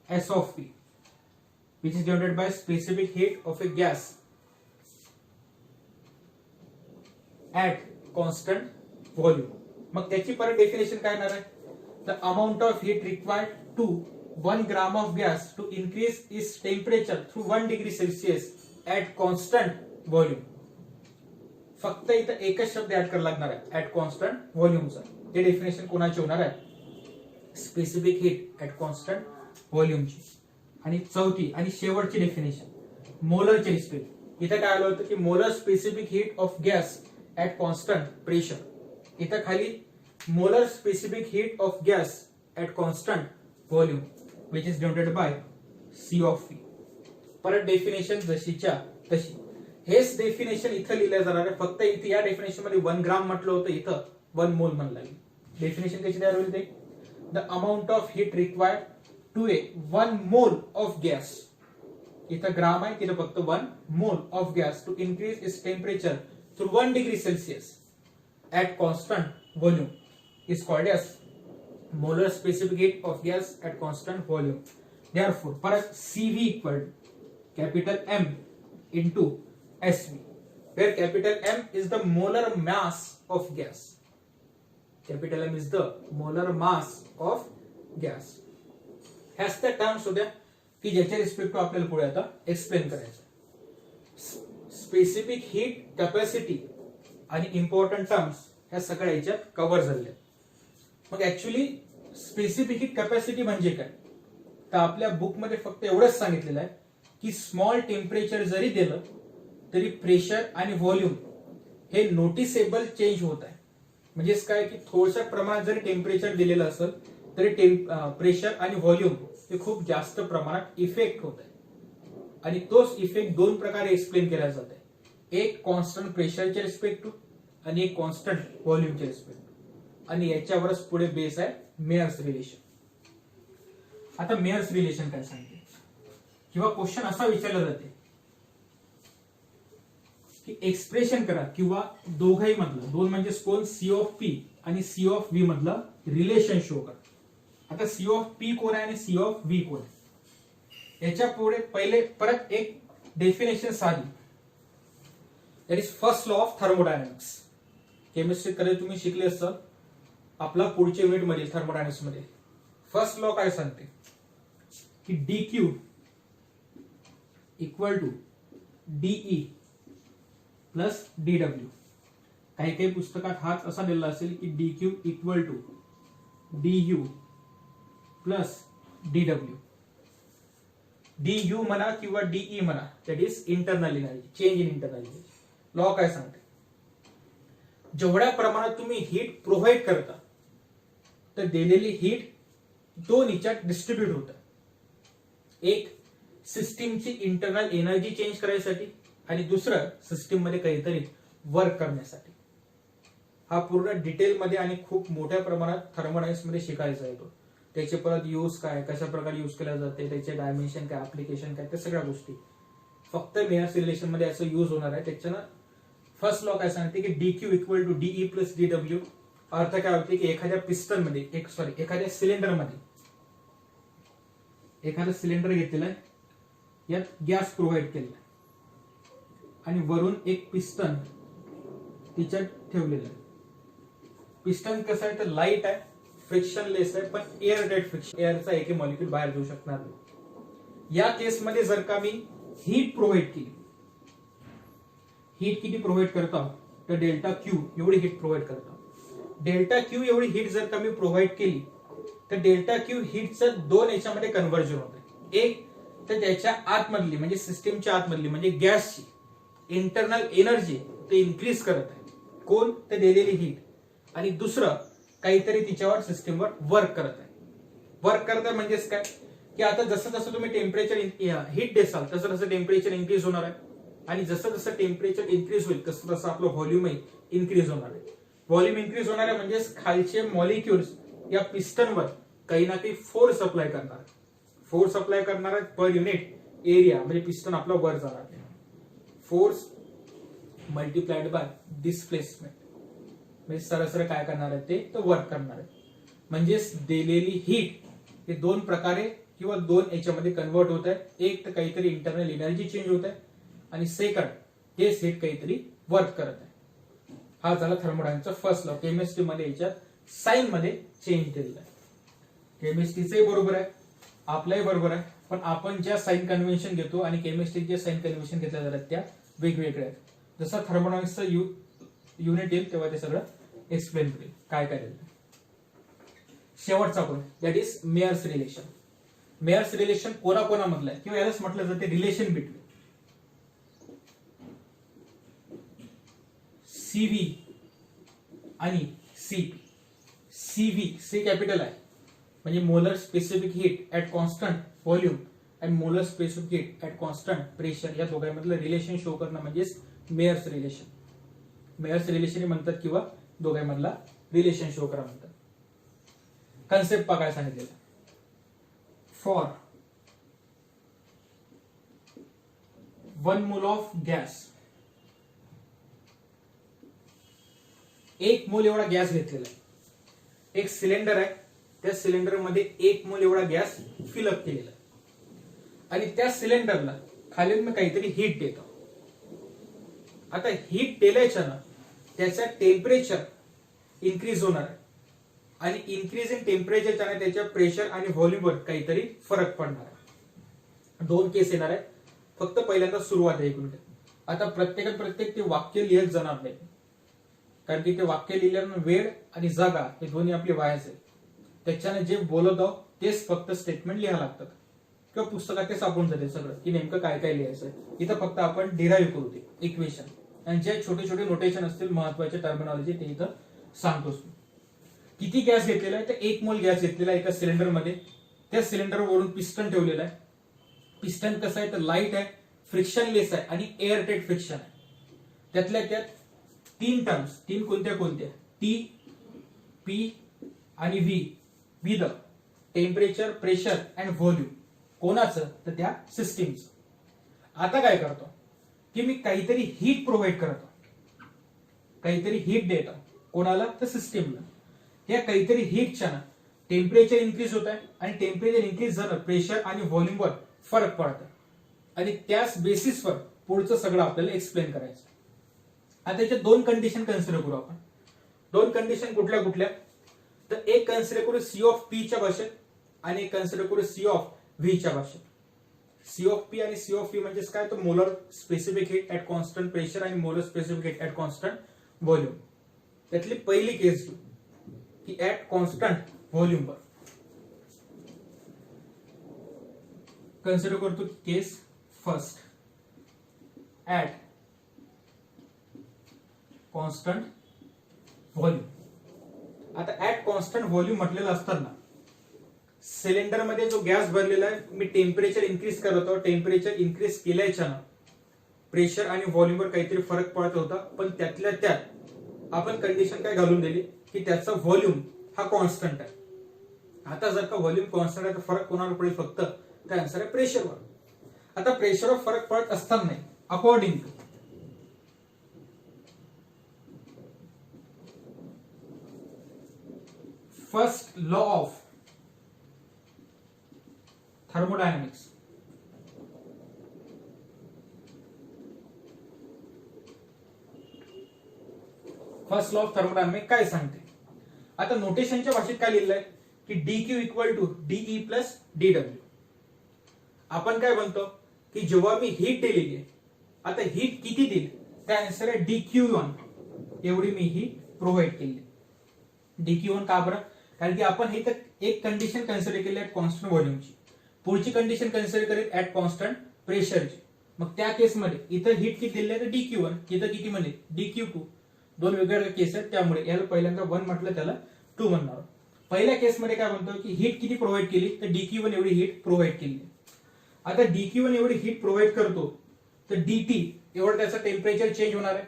S of P, which is denoted by specific heat of a gas at constant volume. मग त्याची परत definition काय येणार आहे, the amount of heat required to 1 gram of gas to increase its temperature through 1 degree Celsius at constant volume. फक्त इथं एकच शब्द ऍड करायला लागणार आहे ऍट कॉन्स्टंट व्हॉल्यूमचा. ते डेफिनेशन कोणाची होणार आहे, स्पेसिफिक हीट ऍट कॉन्स्टंट व्हॉल्यूमची. आणि चौथी आणि शेवटची डेफिनेशन मोलरचे रिस्पेक्ट. इथं काय आलं होतं की molar specific heat of gas at constant pressure. इथं खाली molar specific heat of gas at constant volume, which is denoted bye C of P. परत डेफिनेशन जशीच्या तशी. हेच डेफिनेशन इथं लिहिलं जाणार आहे, फक्त इथे या डेफिनेशन मध्ये 1 ग्राम म्हटलं होतं, इथं 1 मोल म्हणलं आहे. डेफिनेशन कशी तयार होईल ते, the amount of heat required to a 1 mole of gas. इथं ग्राम आहे, तिथं फक्त 1 mole of gas to increase its temperature through 1 degree Celsius at constant volume is called as molar specific heat of gas at constant volume. Therefore, परत CV equal to capital M into SV, where capital M is the molar mass of gas. Capital M is the molar mass of gas. ह्याच त्या terms होत्या की ज्याच्या respect आपल्याला पुढे आता explain करायचं. स्पेसिफिक हीट कॅपॅसिटी आणि इम्पॉर्टंट टर्म्स ह्या सगळ्या याच्यात कव्हर झाले. मग ऍक्च्युली स्पेसिफिक हीट कॅपॅसिटी म्हणजे काय, तर आपल्या बुक मध्ये फक्त एवढंच सांगितलेलं आहे की स्मॉल टेम्परेचर जरी दिलं तरी प्रेशर आणि व्हॉल्यूम हे नोटिसेबल चेंज होत आहे. म्हणजेच काय की थोडशा प्रमाणात जरी टेम्परेचर दिलेलं असेल तरी प्रेशर आणि व्हॉल्यूम हे खूप जास्त प्रमाणात इफेक्ट होत आहे. आणि तोच इफेक्ट दोन प्रकारे एक्सप्लेन केला जात आहे. एक कॉन्स्टंट प्रेशरच्या रिस्पेक्ट टू आणि एक कॉन्स्टंट व्हॉल्यूमच्या रिस्पेक्ट टू. आणि याच्यावरच पुढे बेस आहे मेयर्स रिलेशन. आता मेयर्स रिलेशन काय सांगते किंवा क्वेश्चन असा विचारला जाते की एक्सप्रेशन करा किंवा दोघाही मधलं, दोन म्हणजे कोण, सी ऑफ पी आणि सी ऑफ व्ही मधलं रिलेशन शो करा. आता सी ऑफ पी कोण आहे आणि सी ऑफ व्ही कोण आहे याच्या पुढे पहिले परत एक डेफिनेशन साधी, that is first law of thermodynamics. Chemistry कडे तुम्ही शिकले असाल आपला पुढच्या युनिट मध्ये थर्मोडायनामिक्स मध्ये फर्स्ट लॉ काय सांगते की D Q equal to DE plus D W. काही काही पुस्तकात हाच असा दिलेला असेल की D Q equal to D U plus D W. D U म्हणा किंवा डीई म्हणा, that is internal energy, change in internal energy. Law काय सांगते, जेवढ्या प्रमाणात तुम्ही हीट प्रोव्हाइड करता तर दिलेली हीट दोन हिच्यात डिस्ट्रीब्यूट होतं. एक सिस्टीमची इंटरनल एनर्जी चेंज करायसाठी आणि दुसरं सिस्टीम मध्ये काहीतरी वर्क करण्यासाठी. हा पूर्ण डिटेल मध्ये आणि खूप मोठ्या प्रमाणात थर्मोडायनामिक्स मध्ये शिकायचा येतो. त्याचे परत यूज काय, कशा प्रकारे यूज केला जाते, त्याचे डायमेन्शन काय, ऍप्लिकेशन काय, त्या सगळ्या गोष्टी फक्त मेयर्स रिलेशन मध्ये असं यूज होणार आहे. त्याच्यानं फर्स्ट लॉ काय सांगते की D Q equal to DE plus D W. अर्थ काय होते की एखाद्या पिस्टन मध्ये एखाद्या सिलेंडर मध्ये एखादं सिलेंडर घेतलेलं आहे, यात गॅस प्रोव्हाइड केलेला आहे आणि वरून एक पिस्टन तिच्यात ठेवलेलं आहे. पिस्टन कसं आहे तर लाईट आहे, फ्रिक्शनलेस आहे, पण एअर टाइट फ्रिक्शन, एअरचा एक मॉलिक्यूल बाहेर जाऊ शकणार नाही. या केसमध्ये जर का मी हीट प्रोव्हाइड केली, हीट किती प्रोव्हाइड करता तर डेल्टा क्यू एवढी हीट प्रोव्हाइड करता. डेल्टा क्यू एवढी हीट जर का मी प्रोव्हाइड केली तर डेल्टा क्यू हीटचं दोन याच्यामध्ये कन्व्हर्जन होतं. एक तर त्याच्या आतमधली म्हणजे सिस्टीमच्या आतमधली म्हणजे गॅसची इंटरनल एनर्जी ते इन्क्रीज करत आहे, कोण तर दिलेली हीट, आणि दुसरं काहीतरी तिच्यावर सिस्टीमवर वर्क करत आहे. वर्क करत आहे म्हणजेच काय की आता जसं जसं तुम्ही टेम्परेचर हीट देसाल तसं तसं टेम्परेचर इन्क्रीज होणार आहे आणि जसं जसं टेम्परेचर इन्क्रीज होईल तसं तसं आपलं व्हॉल्यूमही इन्क्रीज होणार आहे. व्हॉल्यूम इन्क्रीज होणार आहे म्हणजेच खालचे मॉलिक्युल्स या पिस्टनवर काही ना काही फोर्स अप्लाय करणार, फोर्स अप्लाय करणार पर युनिट एरिया, म्हणजे पिस्टन आपला वर जाणार आहे. फोर्स मल्टिप्लाइड बाय डिस्प्लेसमेंट म्हणजे सरसर काय करणार आहे ते तर वर्क करणार आहे. म्हणजेच दिलेली हीट हे दोन प्रकारे किंवा दोन याच्यामध्ये कन्वर्ट होत आहे. एक तर काहीतरी इंटरनल एनर्जी चेंज होत आहे आणि सेकंड तेच हीट काहीतरी वर्क करत आहे. हा झाला थर्मोडायनामिक्सचा फर्स्ट लॉ. केमिस्ट्री मध्ये याच्यात साइन मध्ये चेंज केलेला आहे. केमिस्ट्रीचंही बरोबर आहे, आपलंही बरोबर आहे, पण आपण ज्या साइन कन्व्हेन्शन घेतो आणि केमिस्ट्री जे साइन कन्व्हेन्शन घेतल्या जातात त्या वेगवेगळ्या आहेत. जसं थर्मोडायनामिक्सचं युनिट येईल तेव्हा ते सगळं एक्सप्लेन करेल काय काय. शेवटचा point that is Mayer's relation. Mayer's relation कोणाकोणामधलं आहे किंवा यालाच म्हटलं जाते रिलेशन बिटवीन सीव्ही आणि सीपी. सीव्ही सी कॅपिटल आहे म्हणजे molar specific heat at constant volume and molar specific heat at constant pressure, या दोघांमधलं रिलेशन शो करणं म्हणजेच मेयर्स रिलेशन. मेयर्स रिलेशन म्हणतात किंवा दोघांमधला रिलेशन शो करा म्हणतात. कन्सेप्ट काय सांगितलेलं, फॉर 1 मोल ऑफ गॅस, 1 मोल एवढा गॅस घेतलेला आहे. एक सिलेंडर आहे, त्या सिलेंडर मध्ये 1 मोल एवढा गॅस फिलअप केलेला आहे आणि त्या सिलेंडरला खाली मी काहीतरी हीट देतो. आता हीट दिल्याच्या ना त्याचा टेम्परेचर इन्क्रीज होणार आहे आणि इन्क्रीज इन टेम्परेचरच्या ना त्याच्या प्रेशर आणि व्हॉल्यूमवर काहीतरी फरक पडणार आहे. दोन केस येणार आहेत. फक्त पहिल्यांदा सुरुवात आहे इकडून. आता प्रत्येक ते वाक्य लिहित जाणार नाही कारण की ते वाक्य लिहिल्यानं वेळ आणि जागा हे दोन्ही आपले वायाच आहे. त्याच्याने जे बोलत आहोत तेच फक्त स्टेटमेंट लिहायला लागतात किंवा पुस्तकात ते सापडून जाते सगळं की नेमकं काय काय लिहायचं. इथं फक्त आपण डिराईव्ह करू ते इक्वेशन आणि जे छोटे छोटे नोटेशन असतील महत्वाचे टर्मिनॉलॉजी ते इथं सांगतोस. किती गॅस घेतलेला आहे तर 1 मोल गॅस घेतलेला आहे एका सिलेंडरमध्ये. त्या सिलेंडरवरून पिस्टन ठेवलेला आहे. पिस्टन कसं आहे तर लाईट आहे, फ्रिक्शनलेस आहे आणि एअर टाइट फ्रिक्शन आहे. त्यातल्या त्यात 3 टर्म्स, 3 कोणत्या कोणत्या, टी, पी आणि V, with temperature, pressure and volume. कोणाचं तर त्या सिस्टीमचं. आता काय करतो की मी काहीतरी हीट प्रोव्हाइड करतो, काहीतरी हीट देतो. कोणाला तर सिस्टीमला. या काहीतरी हीटच्या ना टेम्परेचर इन्क्रीज होत आहे आणि टेम्परेचर इन्क्रीज झालं प्रेशर आणि व्हॉल्यूमवर फरक पडतो आणि त्याच बेसिसवर पुढचं सगळं आपल्याला एक्सप्लेन करायचं. आता त्याच्या 2 कंडिशन कन्सिडर करू आपण. 2 कंडिशन कुठल्या कुठल्या तर एक कन्सिडर करू सी ऑफ पी च्या भाषेत आणि एक कन्सिडर करू सी ऑफ व्ही च्या भाषेत. सी ऑफ पी आणि सी ऑफ व्ही म्हणजे काय तर molar specific heat at constant pressure आणि molar specific heat at constant volume. त्यातली पहिली केस घेऊ की ऍट कॉन्स्टंट व्हॉल्यूमवर. कन्सिडर करतो केस फर्स्ट ऍट कॉन्स्टंट व्हॉल्यूम. आता ऍट कॉन्स्टंट व्हॉल्यूम म्हटलेलं असताना सिलेंडर मध्ये जो गॅस भरलेला आहे मी टेम्परेचर इन्क्रीज करत होतो. टेम्परेचर इन्क्रीज केल्याच्या प्रेशर आणि व्हॉल्यूमवर काहीतरी फरक पडत होता, पण त्यातल्या त्यात आपण कंडिशन काय घालून दिली की त्याचा व्हॉल्यूम हा कॉन्स्टंट आहे. आता जर का व्हॉल्यूम कॉन्स्टंट आहे तर फरक कोणावर पडेल फक्त काय आन्सर आहे प्रेशरवर. आता प्रेशरवर फरक पडत असताना according to first law of thermodynamics, first law of thermodynamics काय सांगते. आता नोटेशनच्या भाषेत काय लिहिलंय की D Q equal to DE plus D W. आपण काय म्हणतो की जेव्हा मी हीट दिलेली आहे, आता हीट किती देईल त्या आन्सर आहे डी क्यू वन. एवढी मी हीट प्रोव्हाइड केली. डी क्यू वन का बरं, कारण की आपण हे तर एक कंडिशन कन्सिडर केली ऍट कॉन्स्टंट व्हॉल्यूमची, पुढची कंडिशन कन्सिडर करेल ऍट कॉन्स्टंट प्रेशरची. मग त्या केसमध्ये इथं हीट किती दिली आहे तर डी क्यू वन, इथं किती म्हणेल डी क्यू टू. 2 वेगवेगळ्या केस आहेत त्यामुळे याला पहिल्यांदा 1 म्हटलं त्याला 2 म्हणणार. पहिल्या केसमध्ये काय म्हणतो की हीट किती प्रोव्हाइड केली तर डी क्यू वन एवढी हीट प्रोव्हाइड केली. आता डी क्यू वन एवढी हीट प्रोव्हाइड करतो तर डीटी एवढं त्याचं टेम्परेचर चेंज होणार आहे.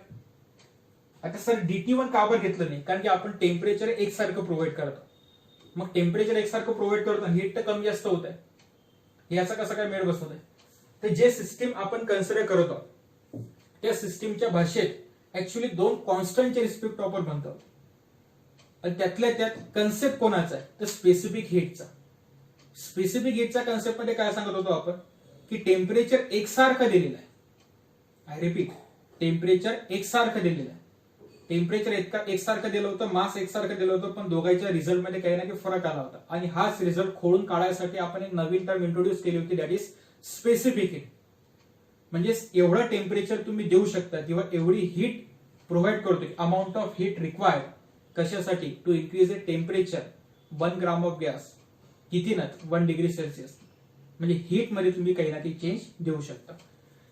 आता सर डीटी वन का बरं घेतलं नाही, कारण की आपण टेम्परेचर एकसारखं प्रोव्हाइड करतो. मग टेम्परेचर एकसारखं प्रोव्हाइड करतो हीट तर कमी जास्त होत आहे, याचा कसा काय मेळ बसवत आहे. तर जे सिस्टीम आपण कन्सिडर करत आहोत त्या सिस्टीमच्या भाषेत ऍक्च्युली 2 कॉन्स्टंटचे रिस्पेक्ट आपण म्हणतो आणि त्यातल्या त्यात कन्सेप्ट कोणाचा आहे तर स्पेसिफिक हीटचा. स्पेसिफिक हीटचा कन्सेप्ट मध्ये काय सांगत होतो आपण की टेम्परेचर एकसारखं दिलेलं आहे. आय रिपीट, टेम्परेचर एकसारखं दिलेलं आहे. टेम्परेचर एकसारखं दिलं होतं, मास एकसारखं दिलं होतं, पण दोघांच्या रिझल्ट मध्ये काही ना काही फरक आला होता आणि हाच रिझल्ट खोडून काढायसाठी आपण एक नवीन टर्म इंट्रोड्यूस केली होती दॅट इज स्पेसिफिक हीट. म्हणजे एवढं टेम्परेचर तुम्ही देऊ शकता किंवा एवढी हीट प्रोव्हाइड करतोय, अमाऊंट ऑफ हीट रिक्वायर्ड कशासाठी to increase the temperature 1 gram of gas किती ना 1 डिग्री सेल्सिअस. म्हणजे हीट मध्ये तुम्ही काही ना काही चेंज देऊ शकता.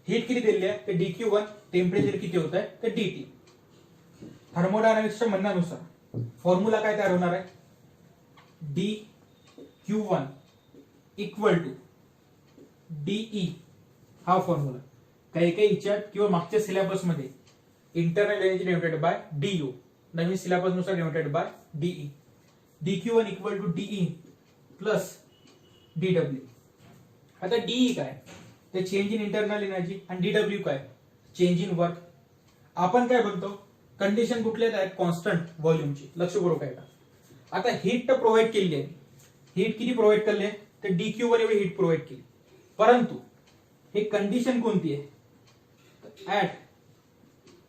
हीट किती दिली आहे तर डी क्यू वन, टेम्परेचर किती होत आहे तर डीटी. थर्मोडायनामिक्सच्या म्हणण्यानुसार फॉर्म्युला काय तयार होणार आहे D Q one equal to DE. हा फॉर्म्युला काही काही इच्छा किंवा मागच्या सिलेबस मध्ये internal energy divided by DU, नवीन सिलेबस नुसार divided by DE. D Q one equal to DE plus D W. आता डीई काय ते चेंज इन इंटरनल एनर्जी आणि डी डब्ल्यू काय चेंज इन वर्क. आपण काय म्हणतो कंडिशन कुठल्या आहेत कॉन्स्टंट व्हॉल्यूमची. लक्ष करू काय का. आता हीट तर प्रोव्हाइड केली आहे, हीट किती प्रोव्हाइड केली आहे तर डी क्यू वन एवढी हीट प्रोव्हाइड केली, परंतु हे कंडिशन कोणती आहे ऍट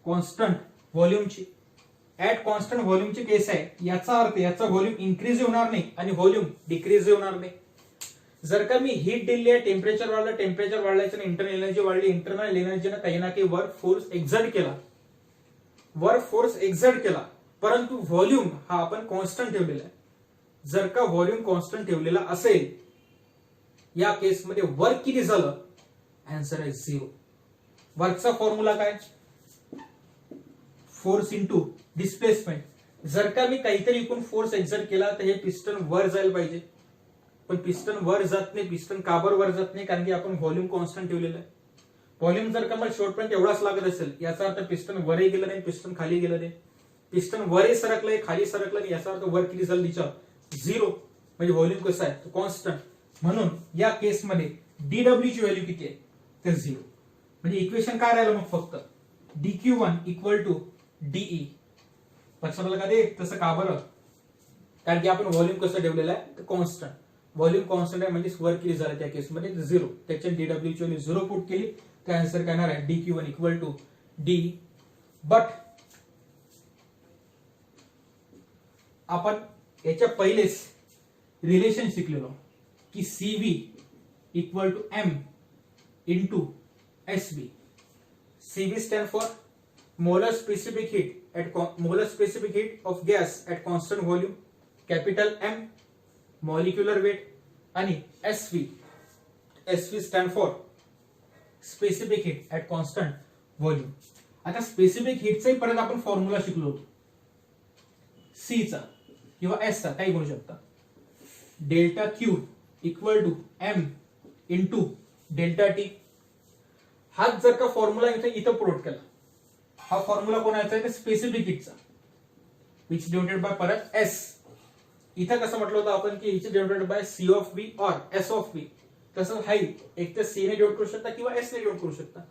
कॉन्स्टंट व्हॉल्यूमची. ऍट कॉन्स्टंट व्हॉल्यूमची केस आहे, याचा अर्थ याचा व्हॉल्यूम इन्क्रीज होणार नाही आणि व्हॉल्यूम डिक्रीज होणार नाही. जर का मी हीट दिली आहे, टेम्परेचर वाढलं, टेम्परेचर वाढल्याच्या इंटरनल एनर्जी वाढली, इंटरनल एनर्जीनं काही ना काही वर्क फोर्स एक्झर्ट केला, वर्क फोर्स एक्झर्ट केला, परंतु व्हॉल्यूम हा आपण कॉन्स्टंट ठेवलेला आहे. जर का व्हॉल्यूम कॉन्स्टंट ठेवलेला असेल या केसमध्ये वर्क किती झालं आन्सर आहे 0. वर्कचा फॉर्म्युला काय फोर्स इंटू डिस्प्लेसमेंट. जर का मी काहीतरी एकूण फोर्स एक्झर्ट केला तर हे पिस्टन वर जायला पाहिजे, पण पिस्टन वर जात नाही. पिस्टन का बरं वर जात नाही? कारण की आपण व्हॉल्यूम कॉन्स्टंट ठेवलेलं आहे. व्हॉल्यूम जर का मला शेवटपर्यंत एवढाच लागत असेल, याचा अर्थ पिस्टन वरही गेलं नाही, पिस्टन खाली गेलं नाही. पिस्टन वरही सरकलंय, खाली सरकलं नाही, याचा अर्थ वर किती झालं तिच्या 0. म्हणजे व्हॉल्यूम कसं आहे? कॉन्स्टंट. म्हणून या केसमध्ये डीडब्ल्यू ची व्हॅल्यू किती आहे? तर 0. म्हणजे इक्वेशन काय राहिलं मग? फक्त dq1 इक्वल टू डीई. लक्षात आलं का ते? तसं का बरं? कारण की आपण व्हॉल्यूम कसं ठेवलेलं आहे? तर कॉन्स्टंट. व्हॉल्यूम कॉन्स्टंट आहे म्हणजे वर किती झालं त्या केसमध्ये? 0. त्याच्या डीडब्ल्यू ची व्हॅल्यू 0 पुट केली, त्या आन्सर काय येणार आहे? dq1 equal to D. But आपण याच्या पहिलेच रिलेशन शिकलेलो की CV equal to M into SV. CV stand for molar specific heat of gas at constant volume. Capital M molecular weight. आणि SV stand for specific heat at constant volume. आता specific हीटचाही परत आपण formula शिकलो होतो, C चा किंवा S चा, काही म्हणू शकता. Delta Q equal to M into delta T. हाच जर का फॉर्म्युला इथं पुट केला, हा फॉर्म्युला कोणाचा आहे? स्पेसिफिक हीटचा, विच डिवाइडेड बाय परत S. इथं कसं म्हटलं होतं आपण की each divided by C of B और S ऑफ B. तसं हाई एक तर C ने डिवाइड करू शकता किंवा S ने डिवाइड करू शकता.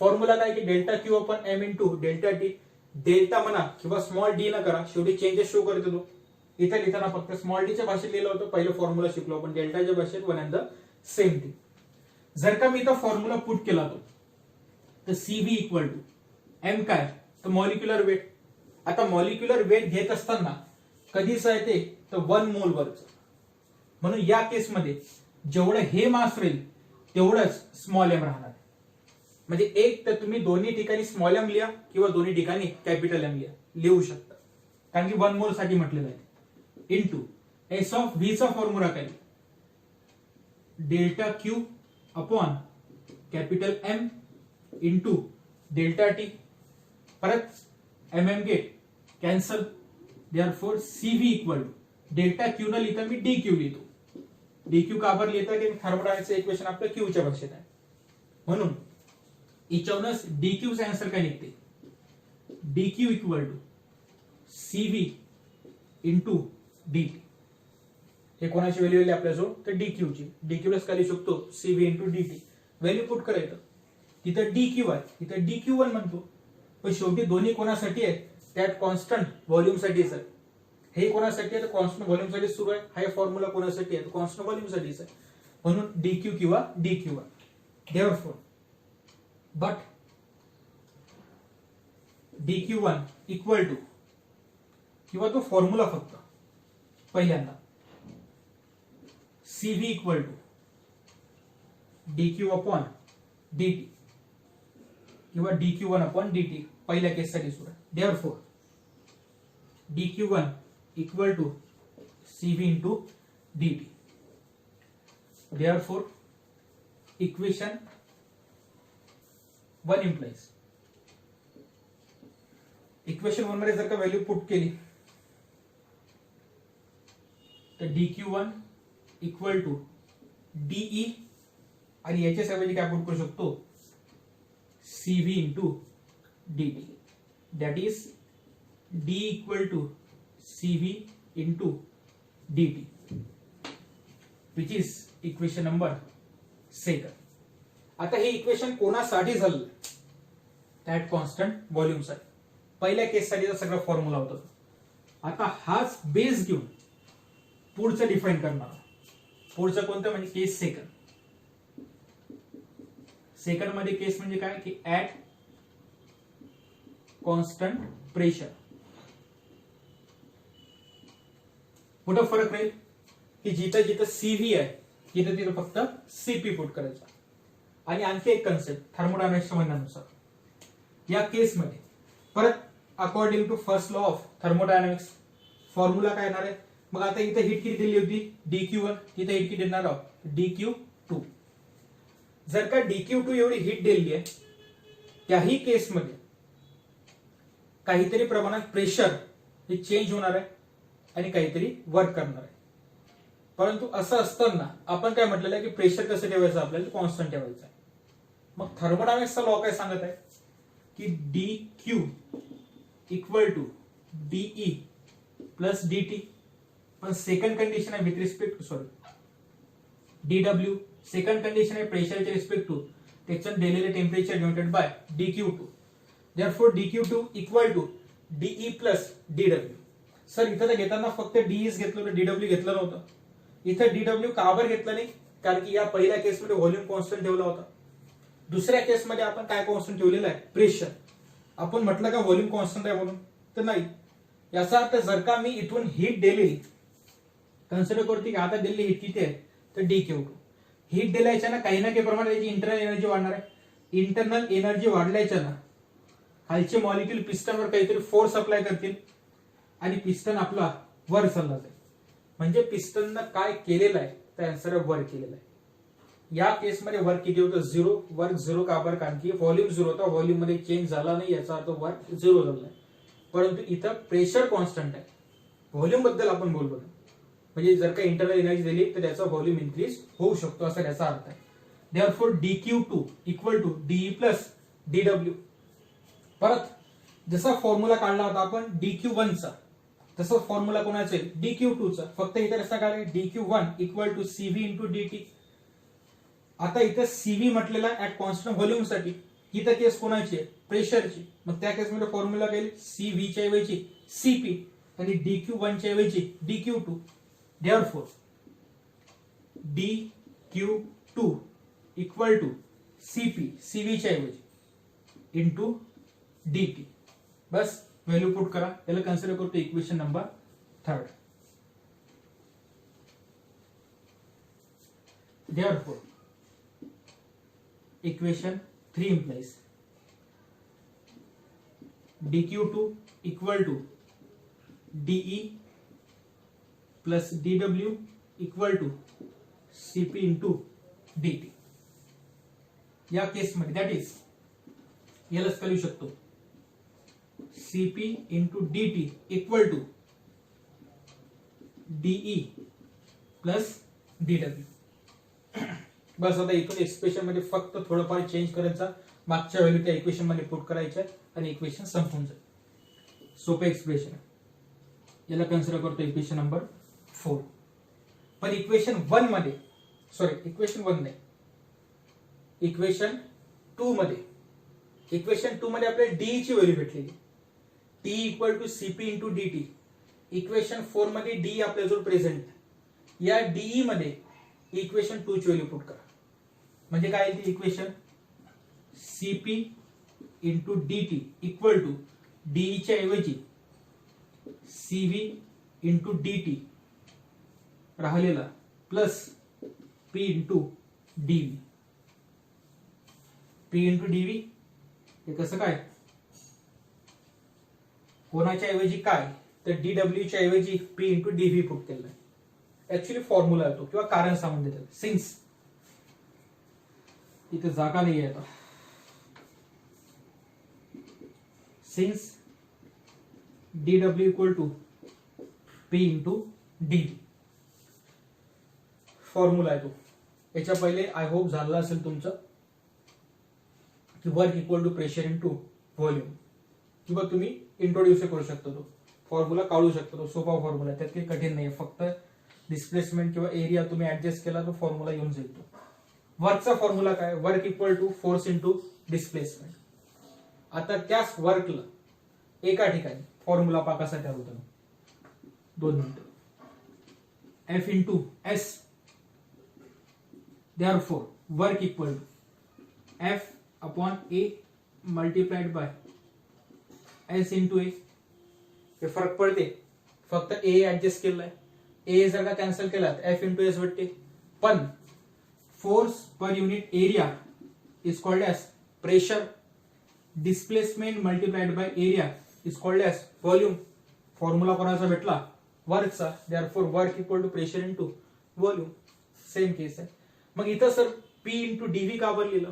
फॉर्म्युला काय की delta Q upon M into delta T. Delta म्हणा किंवा स्मॉल डी न करा, शेवटी चेंजेस शो करत होतो. इथे लिहिताना फक्त स्मॉल डी च्या भाषेत लिहिलं होतं, पहिलं फॉर्म्युला शिकलो आपण डेल्टाच्या भाषेत, one and the same thing. जर का मी इथं फॉर्म्युला पुट केला तर CV इक्वल टू M काय? तर मॉलिक्युलर वेट. आता मॉलिक्युलर वेट घेत असताना कधीच आहे ते? तर 1 मोल वरच. म्हणून या केसमध्ये जेवढं हे मास राहील तेवढंच स्मॉल m राहणार. म्हणजे एक तर तुम्ही दोन्ही ठिकाणी स्मॉल m लिहा किंवा दोन्ही ठिकाणी कॅपिटल M लिहू शकता, कारण की 1 मोल साठी म्हटलेलं आहे. इंटू S ऑफ V चा फॉर्म्युला काय? Delta Q upon capital M into delta T. परत MM get cancel. Therefore CV equal to delta Q न लिहिता मी DQ लिहितो. DQ का बरं लिहिता? की थर्मोडायनामिक्सचं इक्वेशन आपलं Q च्या भाषेत आहे. म्हणून याच्यावरूनच DQ चा आन्सर काय निघते? DQ equal to CV into DT. हे कोणाची व्हॅल्यू आली आपल्याजवळ? तर DQ ची. DQ लाच काय लिहू शकतो? CV into DT. Value put करायचं. तिथं DQ आहे, तिथं DQ1 म्हणतो, पण शेवटी दोन्ही कोणासाठी आहे? त्यात कॉन्स्टंट व्हॉल्यूम साठीच आहे. हे कोणासाठी आहे? तर कॉन्स्टंट व्हॉल्यूम साठी सुरू आहे. हा फॉर्म्युला कोणासाठी आहे? तर कॉन्स्टंट व्हॉल्यूम साठीच आहे. म्हणून DQ किंवा DQ1. Therefore but DQ1 equal to किंवा तो फॉर्म्युला फक्त पहिल्यांदा CV equal to DQ upon DT किंवा DQ1 अपॉन DT पहिल्या केससाठी सुरू आहे. Therefore DQ1 equal to CV into DT. Therefore equation 1 implies. Equation 1 मध्ये जर का व्हॅल्यू पुट केली तर DQ1 इक्वल टू DE आणि याच्या ऐवजी काय पुट करू शकतो? CV into DT. That is D equal to CV into DT, which is equation number 2. आता हे इक्वेशन कोणासाठी झालं? ऍट कॉन्स्टंट व्हॉल्यूम साठी. पहिल्या केससाठी सगळा फॉर्म्युला होता. आता हाच बेस घेऊन पुढचं डिफाइन करणार. पुढचं कोणतं? म्हणजे केस सेकंड. सेकंड मध्ये केस म्हणजे काय की ऍट कॉन्स्टंट प्रेशर. कुठं फरक राहील की जिथं जिथं CV आहे तिथं तिथं फक्त CP पुट करायचा. आणि आणखी एक कन्सेप्ट थर्मोडायनामिक्सच्या म्हणण्यानुसार या केसमध्ये परत according to first law of thermodynamics formula काय येणार आहे? मग आता इथे हीट किती दिली होती? DQ1. तिथे हीट किती देणार आहोत? DQ2. जर का DQ2 एवढी हीट दिली आहे, त्याही केसमध्ये काहीतरी प्रमाणात प्रेशर हे चेंज होणार आहे आणि काहीतरी वर्क करणार आहे. परंतु असं असताना आपण काय म्हटलेलं आहे की प्रेशर कसं ठेवायचं, आपल्याला कॉन्स्टंट ठेवायचं आहे. मग थर्मोडायनॅमिक्सचा लॉ काय सांगत आहे की D Q equal to DE plus dt. पण सेकंड कंडिशन आहे with respect to dw. Second condition आहे प्रेशरच्या रिस्पेक्ट टू त्याच्यात दिलेले temperature divided by dq2. Therefore dq2 equal to de plus dw. Sir इथं तर घेताना फक्त डीईच घेतलं होतं, dw घेतलं नव्हतं. इथं dw का बरं घेतलं नाही, कारण की या पहिल्या केसमध्ये व्हॉल्यूम कॉन्स्टंट ठेवला होता. दुसऱ्या केसमध्ये आपण काय कॉन्स्टंट ठेवलेलं आहे, प्रेशर. आपण म्हटलं का व्हॉल्यूम कॉन्स्टंट आहे म्हणून, तर नाही. याचा अर्थ जर का मी इथून हीट दिलेली कन्सिडर करते की आता दिलेली हीट किती आहे, तर dq2. हीट दिल्याच्या ना काही ना काही प्रमाणात याची इंटरनल एनर्जी वाढणार आहे. इंटरनल एनर्जी वाढल्याच्या ना खालचे मॉलिक्यूल पिस्टनवर काहीतरी फोर्स अप्लाय करतील आणि पिस्टन आपला वर चालला जाईल. म्हणजे पिस्टननं काय केलेलं आहे, त्या आन्सर वर केलेलं आहे. या केसमध्ये वर्क किती होतं, 0. वर्क 0 का बरं, कारण की व्हॉल्यूम 0 होता, व्हॉल्यूम मध्ये चेंज झाला नाही, याचा अर्थ वर्क 0 झाला. परंतु इथं प्रेशर कॉन्स्टंट आहे. व्हॉल्यूम बद्दल आपण बोललो, म्हणजे जर का इंटरनल एनर्जी दिली तर त्याचा व्हॉल्यूम इन्क्रीज होऊ शकतो, असा त्याचा अर्थ आहे. Therefore dq2 equal to de plus dw. परत जसा फॉर्म्युला काढला होता आपण dq1 चा, तसं फॉर्म्युला कोणाचा आहे, dq2 चा. फक्त इथे कसा काढाय, dq1 equal to cv into dt. आता इथे cv म्हटलेला ऍट कॉन्स्टंट व्हॉल्यूम साठी. इथं केस कोणाची आहे, प्रेशरची. मग त्या केसमध्ये फॉर्म्युला काय, cv च्या ऐवजी cp आणि dq1 च्या ऐवजी dq2. Therefore dq2 equal to cp, cv च्या ऐवजी इंटू dt. बस व्हॅल्यू पुट करा. त्याला कन्सिडर करतो equation number 3. Therefore equation 3 implies dq2 equal to de plus dw equal to cp into dt. या केसमध्ये दॅट इज यालाच करू शकतो cp into dt equal to de plus dw. बस आता इथून एक्सप्रेशन मध्ये फक्त थोडंफार चेंज करायचा, मागच्या व्हॅल्यू त्या इक्वेशन मध्ये पुट करायच्या आणि इक्वेशन संपून जाईल. सोपे एक्सप्रेशन. याला कन्सिडर करतो इक्वेशन नंबर 4. पण इक्वेशन 1 मध्ये, इक्वेशन 1 नाही, इक्वेशन 2 मध्ये, इक्वेशन 2 मध्ये आपल्याला डी ची व्हॅल्यू भेटलेली, T equal to CP into dt. Equation 4 मध्ये डी आपल्याजवळ प्रेझेंट. या डीई मध्ये इक्वेशन 2 ची व्हॅल्यू पुट करा. म्हणजे काय आहे ती equation, cp into dt equal to DE च्या ऐवजी cv इंटू dt राहिलेला plus p into dv. p into dv हे कसं काय, कोणाच्या ऐवजी काय, तर dw च्या ऐवजी p इंटू dv पुट केलं आहे. ऍक्च्युली फॉर्म्युला येतो किंवा कारण सांगून देतात. सिन्स इथे जागा नाही आहे आता, since dw equal to p into dv formula आहे तो. याच्या पहिले आय होप झालं असेल तुमचं की work equal to pressure into volume, किंवा तुम्ही इंट्रोड्यूस करू शकता, तो फॉर्म्युला काढू शकता. तो सोपा फॉर्म्युला आहे, त्यात काही कठीण नाही. फक्त डिस्प्लेसमेंट किंवा एरिया तुम्ही ऍडजस्ट केला तो फॉर्म्युला येऊन जाईल. तो वर्कचा फॉर्म्युला काय, work equal to force into displacement. आता त्याच वर्कला एका ठिकाणी फॉर्म्युला पाकासाठी होता 2 मिनिटं, F into S. Therefore work equal to F upon A multiplied by S into A. हे फरक पडते, फक्त ए ऍडजस्ट केलाय. ए जर का कॅन्सल केला तर एफ इंटू एस भेटते. पण force per unit area is called as pressure. Displacement multiplied by area is called as volume. Formula कोणाचा भेटला, वर्कचा. Therefore work equal to pressure into volume. Same case आहे. मग इथं सर पी इंटू डीव्ही का बरं लिहिलं,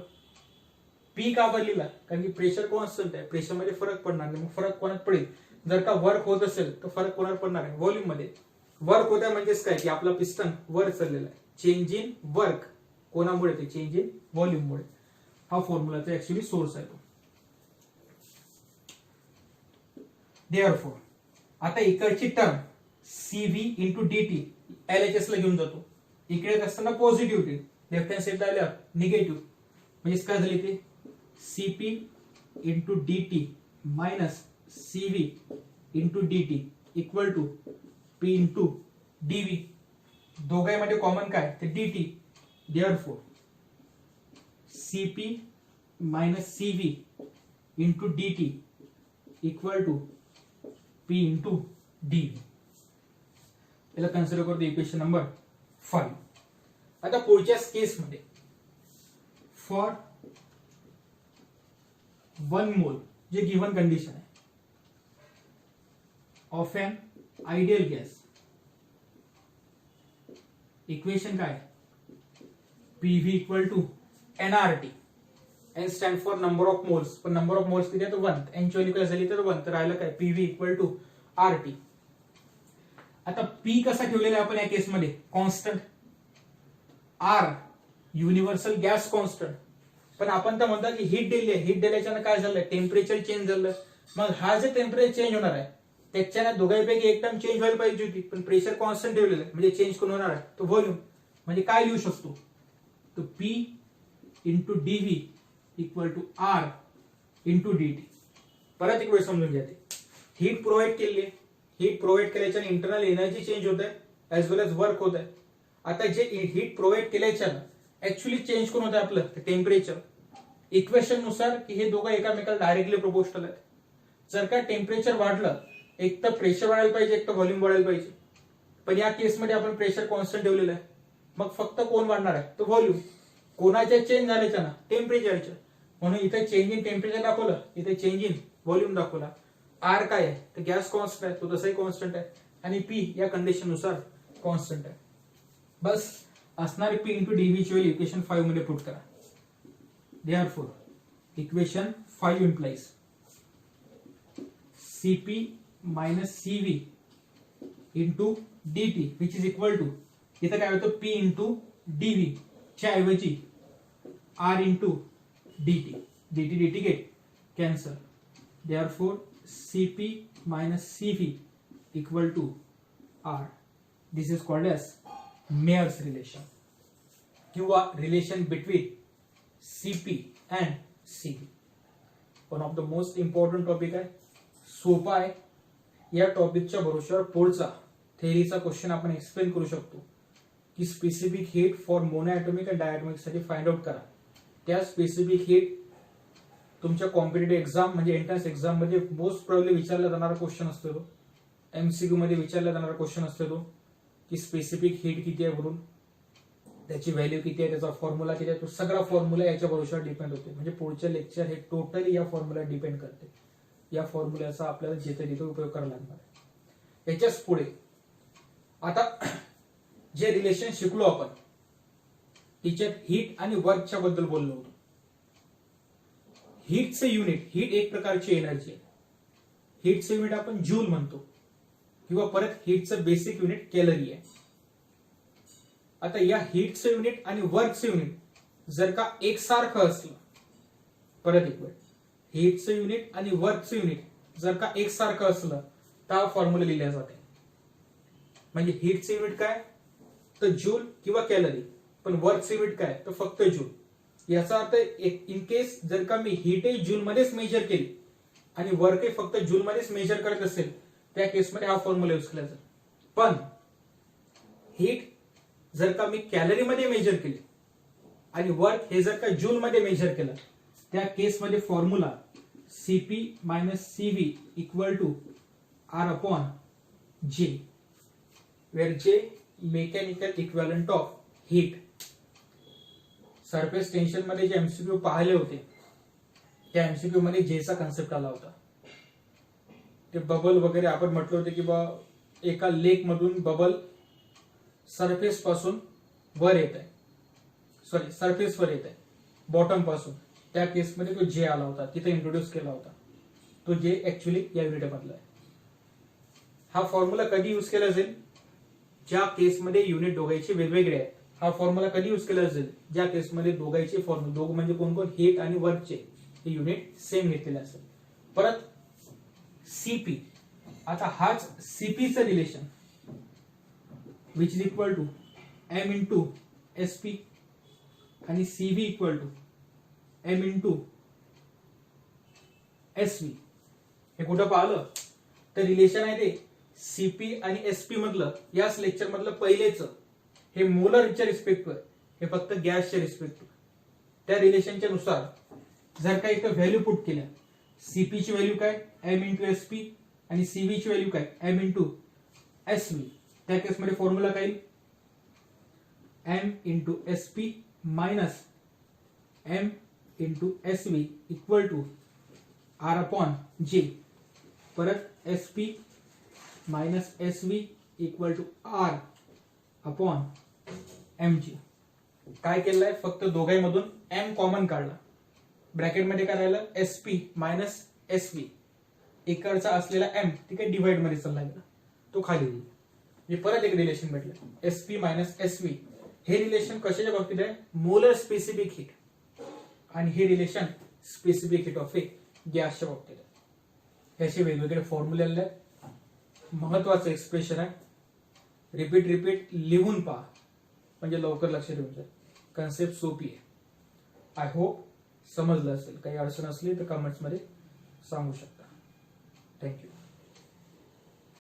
पी का बरं लिहिला, कारण की प्रेशर कॉन्स्टंट आहे, प्रेशर मध्ये फरक पडणार नाही. मग फरक कोणात पडेल, जर का वर्क होत असेल तर फरक कोणावर पडणार आहे? व्हॉल्यूम मध्ये. वर्क होत आहे म्हणजेच काय की आपला पिस्टन वर चाललेला आहे. चेंज इन वर्क कोणामुळे? ते चेंज इन व्हॉल्यूम मुळे. हा फॉर्म्युलाचा ऍक्च्युअली सोर्स आहे तो. देअरफॉर आता इकडची term CV into dt LHS ला घेऊन जातो. इकडे असताना पॉझिटिव्ह टी, लेफ्ट हँड साइडला आल्यावर निगेटिव्ह, म्हणजे काय झाले ते CP into dt minus CV into dt equal to P into dv. दोघांमध्ये कॉमन काय? ते dt. Therefore CP minus CV into dt equal to P into dv. याला कन्सिडर करतो इक्वेशन नंबर 5. आता पुढच्या केसमध्ये फॉर 1 मोल जे गिव्हन कंडिशन आहे of an ideal gas, equation काय? PV equal to NRT. N stand for number of moles, पण number of moles किती आहे? 1. N ची व्हॅल्यू काय झाली तर 1, तर राहिलं काय? PV equal to RT. आता P कसा ठेवलेला आहे आपण या केसमध्ये? Constant. R universal gas constant. पण आपण तर म्हणतो की हीट दिली आहे, हीट दिल्याच्यानं काय झालंय? टेम्परेचर चेंज झालं. मग हा जे टेम्परेचर चेंज होणार आहे त्याच्यानं दोघांपैकी एक टर्म चेंज व्हायला पाहिजे होती, पण प्रेशर कॉन्स्टंट ठेवलेलं आहे म्हणजे चेंज कोण होणार आहे? तो व्हॉल्यूम. म्हणजे काय लिहू शकतो? तो P into dv equal to R into dt. परत एक वेळ समजून घ्या. ते हीट प्रोव्हाइड केली आहे, हीट प्रोव्हाइड केल्याच्याने इंटरनल एनर्जी चेंज होत आहे ऍज वेल एज वर्क होत आहे. आता जे हीट प्रोव्हाइड केल्याच्यानं ऍक्च्युअली चेंज कोण होत आहे आपलं? टेम्परेचर. इक्वेशन नुसार की हे दोघं एकामेकाला डायरेक्टली प्रोपोर्शनल आहेत. जर का टेम्परेचर वाढलं एक तर प्रेशर वाढायला पाहिजे, एक तर व्हॉल्यूम वाढायला पाहिजे. पण या केसमध्ये आपण प्रेशर कॉन्स्टंट ठेवलेलं आहे, मग फक्त कोण वाढणार आहे? तो व्हॉल्यूम. कोणाच्या चेंज झाल्याच्या ना? टेम्परेचरच्या. म्हणून इथे चेंज इन टेम्परेचर दाखवलं, इथे चेंज इन व्हॉल्यूम दाखवला. R काय आहे? तर गॅस कॉन्स्टंट आहे, तो तसाही कॉन्स्टंट आहे. आणि P या कंडिशन नुसार कॉन्स्टंट आहे. बस असणारी P इंटू dv ची व्हॅल्यू इक्वेशन 5 मध्ये पुट करा. Therefore equation 5 implies CP minus CV into dt which is equal to, इथं काय होतं? P इंटू dv च्या ऐवजी R into dt. dt get cancel. Therefore CP minus CV equal to R. This is called as Mayer's relation किंवा relation between CP and CV. One of the most important topic आहे, सोपा आहे. या टॉपिकच्या भरोश्यावर पुढचा थेअरीचा question आपण explain करू शकतो की स्पेसिफिक हीट फॉर मोनोएटॉमिक आणि डायटॉमिक साठी फाइंड आउट करा. त्या स्पेसिफिक हीट तुमच्या कॉम्पिटेटिव्ह एक्झाम म्हणजे एंट्रन्स एक्झाम मध्ये मोस्ट प्रोबेबली विचारला जाणारा क्वेश्चन असतो तो. MCQ मध्ये विचारला जाणारा क्वेश्चन असतो तो की स्पेसिफिक हीट किती आहे भरून, त्याची व्हॅल्यू किती आहे, त्याचा फॉर्म्युला किती आहे. तो सगळा फॉर्म्युला याच्या भरोश्यावर डिपेंड होते. म्हणजे पुढचे लेक्चर हे टोटली या फॉर्म्युला डिपेंड करते. या फॉर्म्युल्याचा आपल्याला जिथे तिथे उपयोग करावा लागणार आहे. याच्याच पुढे आता जे रिलेशन शिकलो आपण त्याच्यात हीट आणि वर्कच्या बद्दल बोललो होतो. हीटचे युनिट, हीट एक प्रकारची एनर्जी आहे. हीटचं युनिट आपण जूल म्हणतो किंवा परत हीटचं बेसिक युनिट कॅलरी आहे. आता या हीटचं युनिट आणि वर्कचं युनिट जर का एकसारखं असलं, परत एक वेळ, हीटचं युनिट आणि वर्कचं युनिट जर का एकसारखं असलं तर हा फॉर्म्युला लिहिला जाते. म्हणजे हीटचं युनिट काय तर जूल किंवा कॅलरी, पण वर्कचं युनिट काय तर फक्त जूल. याचा अर्थ इन केस जर का मी हीट जूल मध्येच मेजर केली आणि वर्क फक्त जूल मध्येच मेजर करत असेल त्या केसमध्ये हा फॉर्म्युला यूज केला जाईल. पण हीट जर का मी कॅलरी मध्ये मेजर केली आणि वर्क हे जर का जूल मध्ये मेजर केलं त्या केसमध्ये formula CP minus CV equal to R upon J, where J mechanical equivalent of heat. Surface tension मध्ये जे MCQ पाहिले होते त्या MCQ मध्ये जेचा कन्सेप्ट आला होता. ते बबल वगैरे आपण म्हटलं होतं की बा एका लेक मधून बबल सरफेस पासून वर येत आहे, सॉरी सरफेस वर येत आहे बॉटम पासून. त्या केसमध्ये तो जे आला होता, तिथे इंट्रोड्यूस केला होता. तो जे ऍक्च्युअली या व्हिडिओ मधला आहे. हा फॉर्म्युला कधी युज केला जाईल? ज्या केसमध्ये युनिट दोघांचे वेगवेगळे आहेत. हा फॉर्म्युला कधी युज केला जाईल? ज्या केसमध्ये दोघांचे फॉर्म्युला, दोघ म्हणजे कोण कोण, हीट आणि वर्कचे हे युनिट सेम घेतलेले असेल. परत सीपी, आता हाच सीपीचं relation which is equal to M into SP आणि CV equal to M into SV. हे कुठं पाहिलं तर रिलेशन आहे ते सीपी आणि एसपी मधलं, याच लेक्चर मधलं पहिलेच. हे मोलरच्या रिस्पेक्टवर, हे फक्त गॅसच्या रिस्पेक्टवर. त्या रिलेशनच्या नुसार जर का इथं व्हॅल्यू पुट केल्या, सीपी ची व्हॅल्यू काय एम इंटू एसपी आणि सीव्ही ची व्हॅल्यू काय एम इंटू एसव्ही, त्या केसमध्ये फॉर्म्युला काय M into SP minus M into SV equal to R upon J. परत SP minus SV equal to R upon M G. काय केलंय, फक्त दोघांमधून एम कॉमन काढला. ब्रॅकेटमध्ये काय राहिलं एसपी मायनस एसव्ही, इकडचा असलेला एम ठीक आहे डिवाइड मध्ये चालला गेला, तो खाली येईल. हे परत एक रिलेशन भेटलं एसपी मायनस एसव्ही. हे रिलेशन कशाच्या बाबतीत आहे? Molar specific heat. आणि हे रिलेशन स्पेसिफिक हीट ऑफ ए गॅसच्या बाबतीत आहे. ह्याचे वेगवेगळे फॉर्म्युले आहेत. महत्वाचं एक्सप्रेशन आहे. रिपीट लिहून पहा म्हणजे लवकर लक्षात येऊन जाईल. कन्सेप्ट सोपी आहे. आय होप समजलं असेल. काही अडचण असली तर कमेंट्स मध्ये सांगू शकता. थँक्यू.